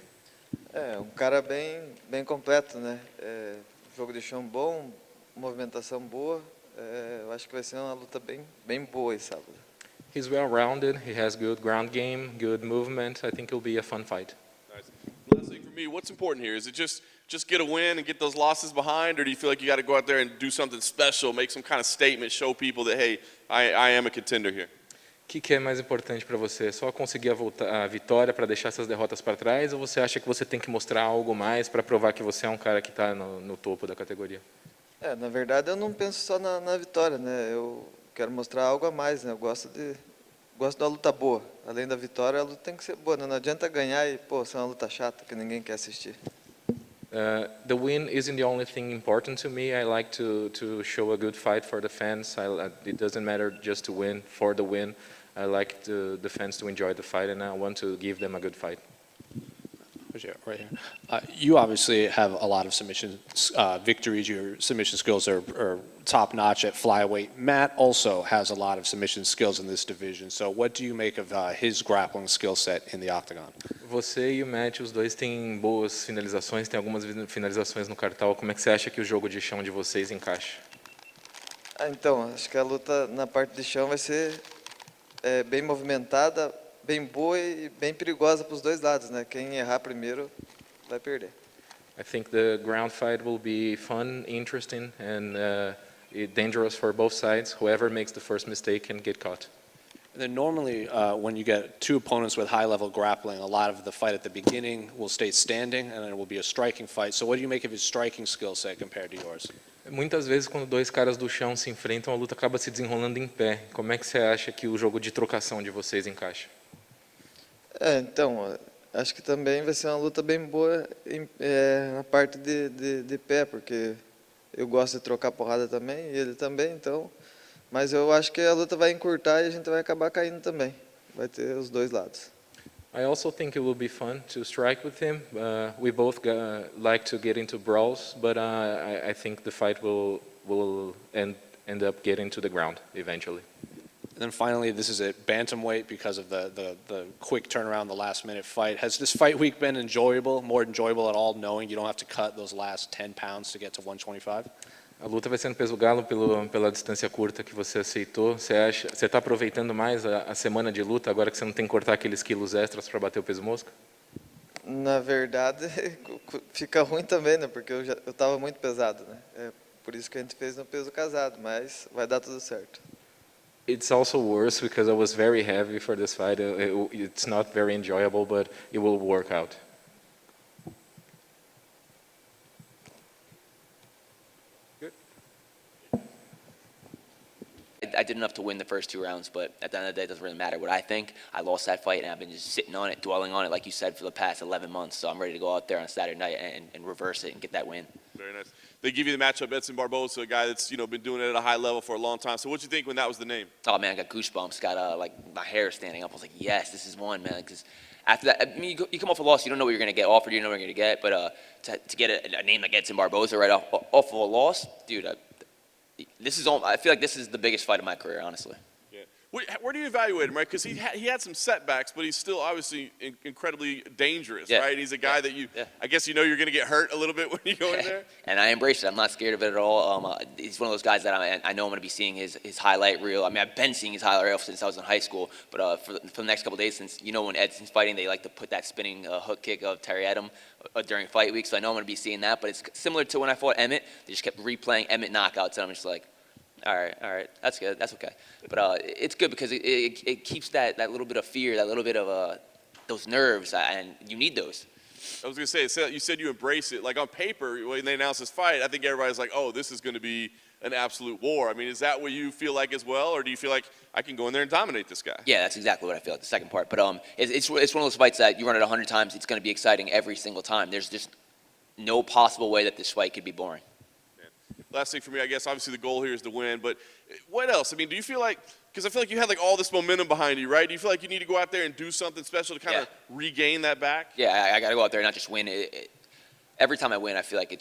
Um cara bem completo, né? Jogo de chão bom, movimentação boa. Eu acho que vai ser uma luta bem boa esse sábado. He's well-rounded. He has good ground game, good movement. I think it'll be a fun fight. Nice. Last thing for me, what's important here? Is it just get a win and get those losses behind, or do you feel like you got to go out there and do something special, make some kind of statement, show people that, hey, I am a contender here? O que é mais importante para você? Só conseguir a vitória para deixar essas derrotas para trás, ou você acha que você tem que mostrar algo mais para provar que você é um cara que está no topo da categoria? Na verdade eu não penso só na vitória, né? Eu quero mostrar algo a mais, né? Eu gosto da luta boa. Além da vitória, a luta tem que ser boa, né? Não adianta ganhar e, ser uma luta chata que ninguém quer assistir. The win isn't the only thing important to me. I like to show a good fight for the fans. It doesn't matter just to win for the win. I like the fans to enjoy the fight, and I want to give them a good fight. Right here. You obviously have a lot of submission victories. Your submission skills are top-notch at flyweight. Matt also has a lot of submission skills in this division. So what do you make of his grappling skill set in the octagon? Você e o Matt, os dois têm boas finalizações, tem algumas finalizações no cartão. Como é que você acha que o jogo de chão de vocês encaixa? Então, acho que a luta na parte de chão vai ser bem movimentada, bem boa e bem perigosa para os dois lados, né? Quem errar primeiro vai perder. I think the ground fight will be fun, interesting, and dangerous for both sides. Whoever makes the first mistake can get caught. And then normally, when you get two opponents with high-level grappling, a lot of the fight at the beginning will stay standing, and then it will be a striking fight. So what do you make of his striking skill set compared to yours? Muitas vezes, quando dois caras do chão se enfrentam, a luta acaba se desenrolando em pé. Como é que você acha que o jogo de trocação de vocês encaixa? Então, acho que também vai ser uma luta bem boa na parte de pé, porque eu gosto de trocar porrada também, e ele também, então... Mas eu acho que a luta vai encurtar e a gente vai acabar caindo também. Vai ter os dois lados. I also think it will be fun to strike with him. We both like to get into brawls, but I think the fight will end up getting to the ground eventually. And then finally, this is at bantamweight because of the quick turnaround, the last-minute fight. Has this fight week been enjoyable, more enjoyable at all, knowing you don't have to cut those last 10 pounds to get to 125? A luta vai ser no peso galo pela distância curta que você aceitou. Você está aproveitando mais a semana de luta agora que você não tem que cortar aqueles quilos extras para bater o peso mosca? Na verdade, fica ruim também, né? Porque eu estava muito pesado, né? É por isso que a gente fez no peso casado, mas vai dar tudo certo. It's also worse because I was very heavy for this fight. It's not very enjoyable, but it will work out. I did enough to win the first 2 rounds, but at the end of the day, it doesn't really matter what I think. I lost that fight, and I've been just sitting on it, dwelling on it, like you said, for the past 11 months. So I'm ready to go out there on Saturday night and reverse it and get that win. Very nice. They give you the matchup, Edson Barboza, a guy that's been doing it at a high level for a long time. So what did you think when that was the name? Oh man, I got goosebumps. Got like my hair standing up. I was like, yes, this is one, man. Because after that, I mean, you come off a loss, you don't know what you're going to get offered, you don't know what you're going to get. But to get a name like Edson Barboza right off of a loss, dude. I feel like this is the biggest fight of my career, honestly. Yeah. Where do you evaluate him, right? Because he had some setbacks, but he's still obviously incredibly dangerous, Yeah. right? He's a guy that I guess you're going to get hurt a little bit when you go in there. And I embrace it. I'm not scared of it at all. He's one of those guys that I know I'm going to be seeing his highlight reel. I mean, I've been seeing his highlight reel since I was in high school. But for the next couple of days, since when Edson's fighting, they like to put that spinning hook kick of Terry Edom during fight week. So I know I'm going to be seeing that. But it's similar to when I fought Emmett. They just kept replaying Emmett knockouts, and I'm just like, all right, that's good, that's okay. But it's good because it keeps that little bit of fear, that little bit of those nerves, and you need those. I was going to say, you said you embrace it. Like on paper, when they announced this fight, I think everybody's like, oh, this is going to be an absolute war. I mean, is that what you feel like as well, or do you feel like I can go in there and dominate this guy? Yeah, that's exactly what I feel, the second part. But it's one of those fights that you run it 100 times, it's going to be exciting every single time. There's just no possible way that this fight could be boring. Last thing for me, I guess, obviously the goal here is to win, but what else? I mean, do you feel like, because I feel like you had like all this momentum behind you, right? Do you feel like you need to go out there and do something special to kind of regain that back? Yeah, I got to go out there and not just win. Every time I win, I feel like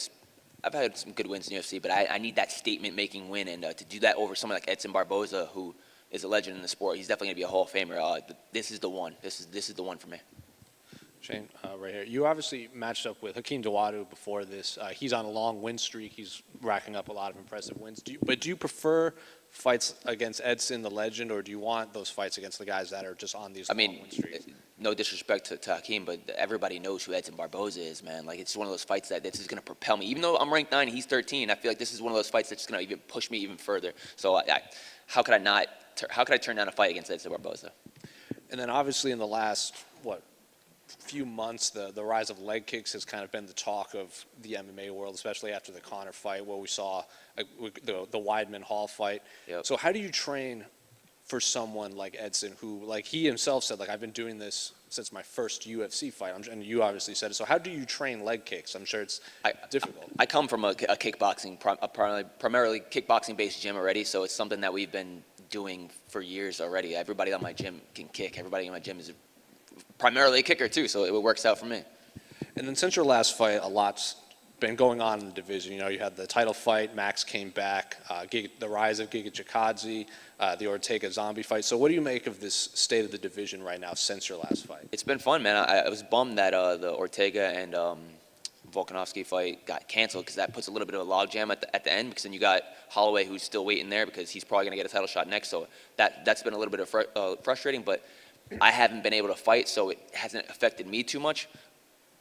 I've had some good wins in the UFC, but I need that statement-making win, and to do that over someone like Edson Barboza, who is a legend in the sport, he's definitely going to be a Hall of Famer. This is the one. This is the one for me. Shane, right here. You obviously matched up with Hakeem Dawodu before this. He's on a long win streak. He's racking up a lot of impressive wins. Do you prefer fights against Edson, the legend, or do you want those fights against the guys that are just on these long win streaks? No disrespect to Hakeem, but everybody knows who Edson Barboza is, man. Like, it's one of those fights that this is going to propel me. Even though I'm ranked 9 and he's 13, I feel like this is one of those fights that's going to even push me even further. So how could I turn down a fight against Edson Barboza? And then obviously in the last, few months, the rise of leg kicks has kind of been the talk of the MMA world, especially after the Conor fight, where we saw the Weidman Hall fight. Yep. So how do you train for someone like Edson, who, like he himself said, like, I've been doing this since my first UFC fight, and you obviously said it. So how do you train leg kicks? I'm sure it's difficult. I come from a kickboxing, primarily kickboxing-based gym already, so it's something that we've been doing for years already. Everybody on my gym can kick. Everybody in my gym is primarily a kicker too, so it works out for me. And then since your last fight, a lot's been going on in the division. You know, you had the title fight, Max came back, the rise of Giga Chikadze, the Ortega zombie fight. So what do you make of this state of the division right now since your last fight? It's been fun, man. I was bummed that the Ortega and Volkanovski fight got canceled, because that puts a little bit of a logjam at the end, because then you got Holloway, who's still waiting there because he's probably going to get a title shot next. So that's been a little bit of frustrating, but I haven't been able to fight, so it hasn't affected me too much.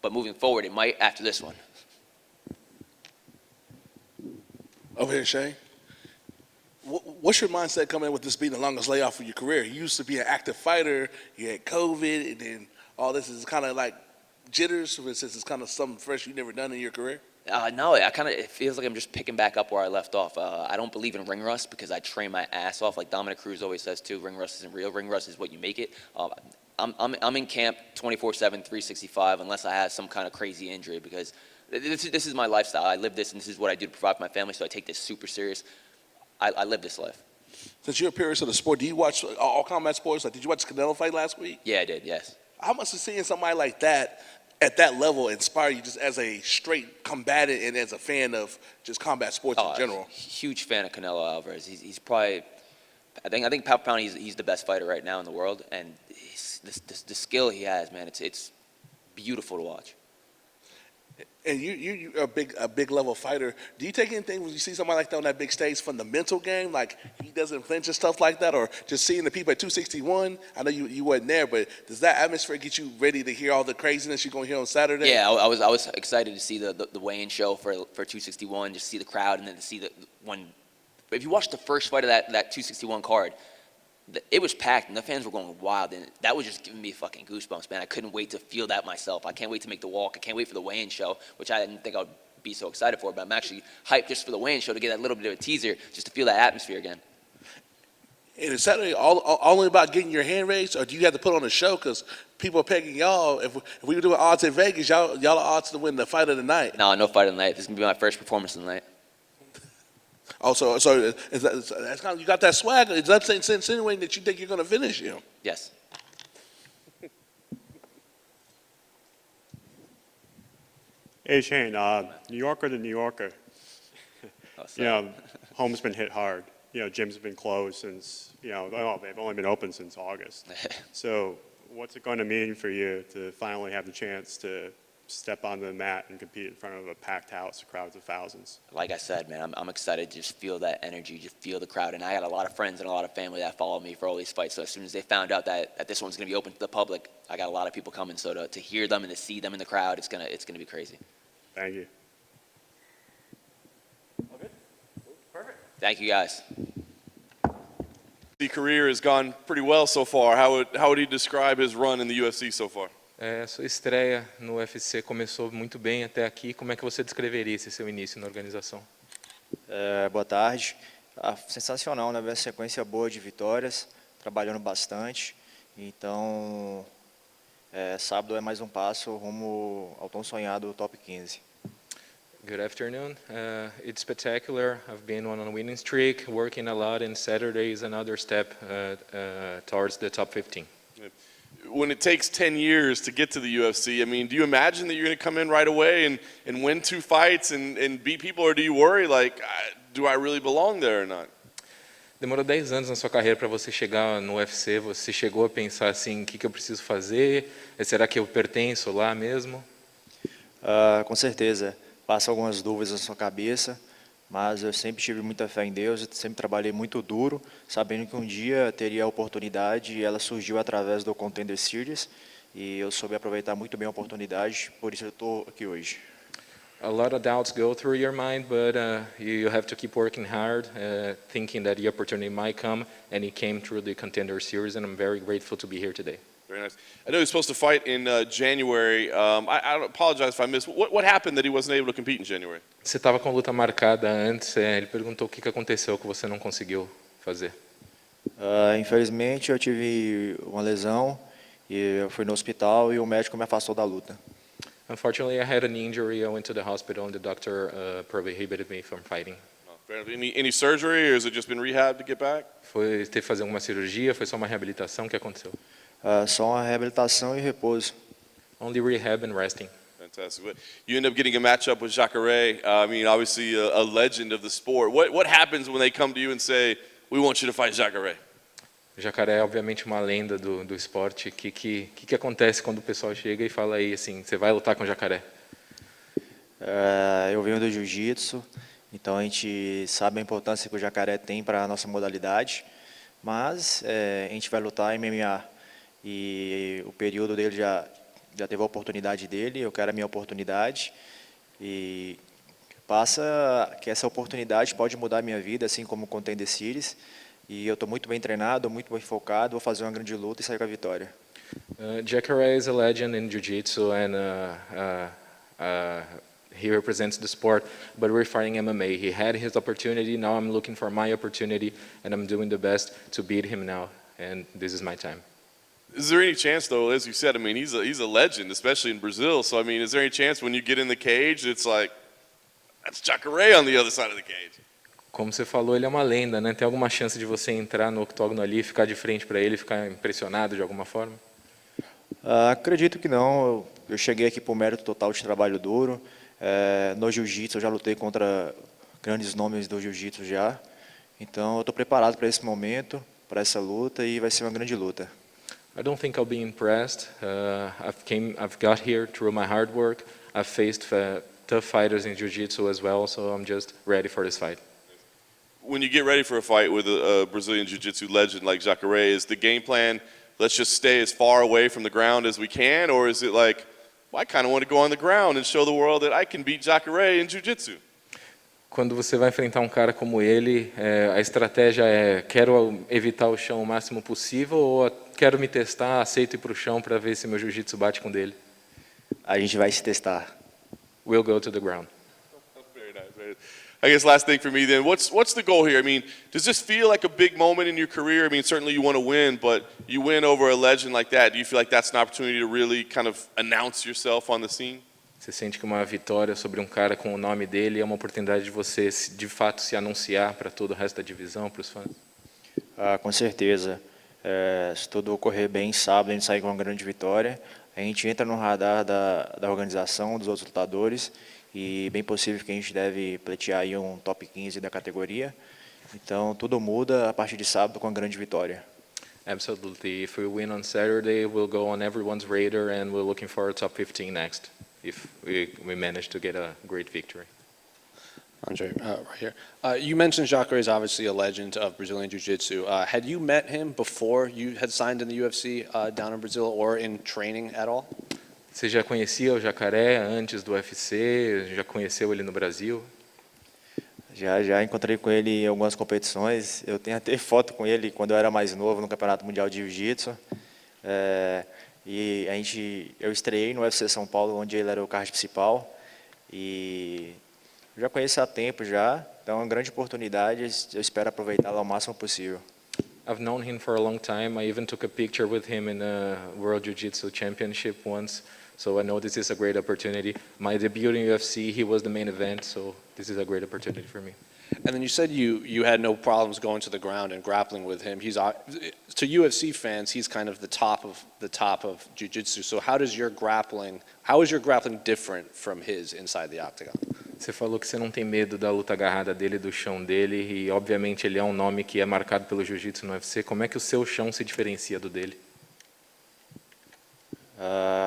But moving forward, it might after this one. Over here, Shane. What's your mindset coming in with this being the longest layoff of your career? You used to be an active fighter, you had COVID, and then all this is kind of like jitters, since it's kind of something fresh you've never done in your career? No, it feels like I'm just picking back up where I left off. I don't believe in ring rust, because I train my ass off. Like Dominic Cruz always says too, ring rust isn't real. Ring rust is what you make it. I'm in camp 24/7, 365, unless I have some kind of crazy injury, because this is my lifestyle. I live this, and this is what I do to provide for my family, so I take this super serious. I live this life. Since you're a purist of the sport, do you watch all combat sports? Like, did you watch the Canelo fight last week? Yeah, I did, yes. How much does seeing somebody like that at that level inspire you, just as a straight combatant and as a fan of just combat sports in general? Huge fan of Canelo Alvarez. He's probably, I think pound for pound, he's the best fighter right now in the world, and the skill he has, man, it's beautiful to watch. And you're a big level fighter. Do you take anything when you see somebody like that on that big stage from the mental game, like he doesn't flinch and stuff like that, or just seeing the people at 261? I know you wasn't there, but does that atmosphere get you ready to hear all the craziness you're going to hear on Saturday? Yeah, I was excited to see the weigh-in show for 261, just see the crowd, and then to see if you watch the first fight of that 261 card, it was packed, and the fans were going wild, and that was just giving me fucking goosebumps, man. I couldn't wait to feel that myself. I can't wait to make the walk. I can't wait for the weigh-in show, which I didn't think I would be so excited for, but I'm actually hyped just for the weigh-in show to get that little bit of a teaser, just to feel that atmosphere again. And is Saturday only about getting your hand raised, or do you have to put on a show? Because people are pegging y'all. If we were doing odds in Vegas, y'all are odds to win the fight of the night. No fight of the night. This is going to be my first performance of the night. So that's kind of, you got that swag. Is that insinuating that you think you're going to finish him? Yes. Hey Shane, New Yorker to New Yorker. You know, home's been hit hard. gyms have been closed since, well, they've only been open since August. So what's it going to mean for you to finally have the chance to step onto the mat and compete in front of a packed house, crowds of thousands? Like I said, man, I'm excited to just feel that energy, just feel the crowd. And I got a lot of friends and a lot of family that follow me for all these fights. So as soon as they found out that this one's going to be open to the public, I got a lot of people coming. So to hear them and to see them in the crowd, it's gonna be crazy. Thank you. Thank you, guys. The career has gone pretty well so far. How would he describe his run in the UFC so far? Sua estreia no UFC começou muito bem até aqui. Como é que você descreveria esse seu início na organização? Boa tarde. Sensacional, né? Uma sequência boa de vitórias, trabalhando bastante. Então, sábado é mais um passo rumo ao tão sonhado top 15. Good afternoon. It's spectacular. I've been on a winning streak, working a lot, and Saturday is another step towards the top 15. When it takes 10 years to get to the UFC, I mean, do you imagine that you're going to come in right away and win 2 fights and beat people, or do you worry, like, do I really belong there or not? Demorou 10 anos na sua carreira para você chegar no UFC. Você chegou a pensar assim, o que eu preciso fazer? Será que eu pertenço lá mesmo? Com certeza. Passa algumas dúvidas na sua cabeça, mas eu sempre tive muita fé em Deus, sempre trabalhei muito duro, sabendo que um dia teria a oportunidade, e ela surgiu através do Contender Series, e eu soube aproveitar muito bem a oportunidade, por isso eu estou aqui hoje. A lot of doubts go through your mind, but you have to keep working hard, thinking that the opportunity might come, and it came through the Contender Series, and I'm very grateful to be here today. Very nice. I know he was supposed to fight in January. I apologize if I missed. What happened that he wasn't able to compete in January? Você estava com luta marcada antes, ele perguntou o que aconteceu que você não conseguiu fazer. Infelizmente eu tive uma lesão, e eu fui no hospital e o médico me afastou da luta. Unfortunately, I had an injury. I went to the hospital, and the doctor prohibited me from fighting. Any surgery, or has it just been rehab to get back? Foi ter que fazer alguma cirurgia? Foi só uma reabilitação? O que aconteceu? Só uma reabilitação e repouso. Only rehab and resting. Fantastic. You end up getting a matchup with Jacare. I mean, obviously a legend of the sport. What happens when they come to you and say, "We want you to fight Jacare"? Jacare é obviamente uma lenda do esporte. O que acontece quando o pessoal chega e fala aí assim, você vai lutar com o Jacare? Eu venho do jiu-jitsu, então a gente sabe a importância que o Jacare tem para a nossa modalidade, mas a gente vai lutar em MMA. E o período dele já teve a oportunidade dele, eu quero a minha oportunidade, e passa que essa oportunidade pode mudar a minha vida, assim como o Contender Series, e eu estou muito bem treinado, muito bem focado, vou fazer uma grande luta e sair com a vitória. Jacare is a legend in jiu-jitsu, and he represents the sport, but we're fighting MMA. He had his opportunity, now I'm looking for my opportunity, and I'm doing the best to beat him now, and this is my time. Is there any chance, though, as you said, I mean, he's a legend, especially in Brazil, so, I mean, is there any chance when you get in the cage, it's like, that's Jacare on the other side of the cage? Como você falou, ele é uma lenda, né? Tem alguma chance de você entrar no octógono ali, ficar de frente para ele, ficar impressionado de alguma forma? Acredito que não. Eu cheguei aqui por mérito total de trabalho duro. No jiu-jitsu eu já lutei contra grandes nomes do jiu-jitsu já. Então eu estou preparado para esse momento, para essa luta, e vai ser uma grande luta. I don't think I'll be impressed. I've got here through my hard work. I've faced tough fighters in jiu-jitsu as well, so I'm just ready for this fight. When you get ready for a fight with a Brazilian jiu-jitsu legend like Jacare, is the game plan, let's just stay as far away from the ground as we can, or is it like, well, I kind of want to go on the ground and show the world that I can beat Jacare in jiu-jitsu? Quando você vai enfrentar um cara como ele, a estratégia é, quero evitar o chão o máximo possível, ou quero me testar, aceito ir para o chão para ver se meu jiu-jitsu bate com dele? A gente vai se testar. We'll go to the ground. Very nice, very nice. I guess last thing for me then, what's the goal here? I mean, does this feel like a big moment in your career? I mean, certainly you want to win, but you win over a legend like that. Do you feel like that's an opportunity to really kind of announce yourself on the scene? Você sente que uma vitória sobre um cara com o nome dele é uma oportunidade de você, de fato, se anunciar para todo o resto da divisão, para os fãs? Com certeza. Se tudo ocorrer bem, sábado a gente sai com uma grande vitória. A gente entra no radar da organização, dos outros lutadores, e bem possível que a gente deve pleitear aí um top 15 da categoria. Então, tudo muda a partir de sábado com a grande vitória. Absolutely. If we win on Saturday, we'll go on everyone's radar, and we're looking for a top 15 next, if we manage to get a great victory. Andre, right here. You mentioned Jacare is obviously a legend of Brazilian Jiu-Jitsu. Had you met him before you had signed in the UFC down in Brazil or in training at all? Você já conhecia o Jacare antes do UFC? Já conheceu ele no Brasil? Já encontrei com ele em algumas competições. Eu tenho até foto com ele quando eu era mais novo no Campeonato Mundial de Jiu-Jitsu. E eu estreiei no UFC São Paulo, onde ele era o card principal. E eu já conheço há tempo já. Então é uma grande oportunidade. Eu espero aproveitá-la ao máximo possível. I've known him for a long time. I even took a picture with him in a World Jiu-Jitsu Championship once. So I know this is a great opportunity. My debut in UFC, he was the main event, so this is a great opportunity for me. And then you said you had no problems going to the ground and grappling with him. To UFC fans, he's kind of the top of jiu-jitsu. So how is your grappling different from his inside the octagon? Você falou que você não tem medo da luta agarrada dele, do chão dele, e obviamente ele é um nome que é marcado pelo jiu-jitsu no UFC. Como é que o seu chão se diferencia do dele?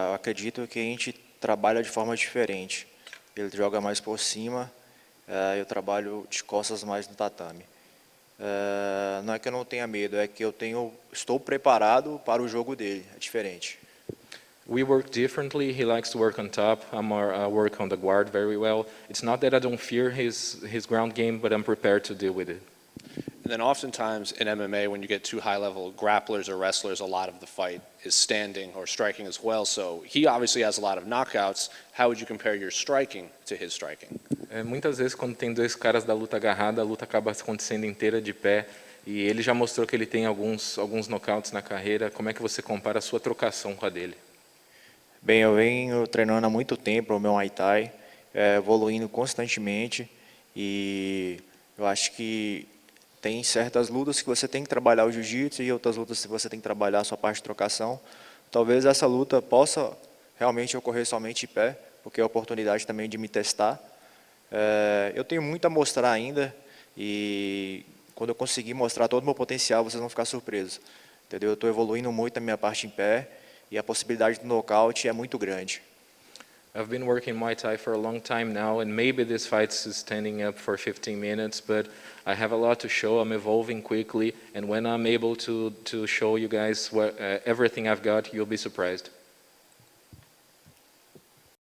Eu acredito que a gente trabalha de forma diferente. Ele joga mais por cima, eu trabalho de costas mais no tatame. Não é que eu não tenha medo, é que estou preparado para o jogo dele, é diferente. We work differently. He likes to work on top. I work on the guard very well. It's not that I don't fear his ground game, but I'm prepared to deal with it. And then oftentimes in MMA, when you get two high-level grapplers or wrestlers, a lot of the fight is standing or striking as well. So he obviously has a lot of knockouts. How would you compare your striking to his striking? Muitas vezes, quando tem dois caras da luta agarrada, a luta acaba acontecendo inteira de pé. E ele já mostrou que ele tem alguns knockouts na carreira. Como é que você compara a sua trocação com a dele? Bem, eu venho treinando há muito tempo o meu Muay Thai, evoluindo constantemente. E eu acho que tem certas lutas que você tem que trabalhar o jiu-jitsu e outras lutas que você tem que trabalhar a sua parte de trocação. Talvez essa luta possa realmente ocorrer somente em pé, porque é a oportunidade também de me testar. Eu tenho muito a mostrar ainda e quando eu conseguir mostrar todo o meu potencial, vocês vão ficar surpresos. Entendeu? Eu estou evoluindo muito a minha parte em pé e a possibilidade do nocaute é muito grande. I've been working Muay Thai for a long time now, and maybe this fight is standing up for 15 minutes, but I have a lot to show. I'm evolving quickly, and when I'm able to show you guys everything I've got, you'll be surprised.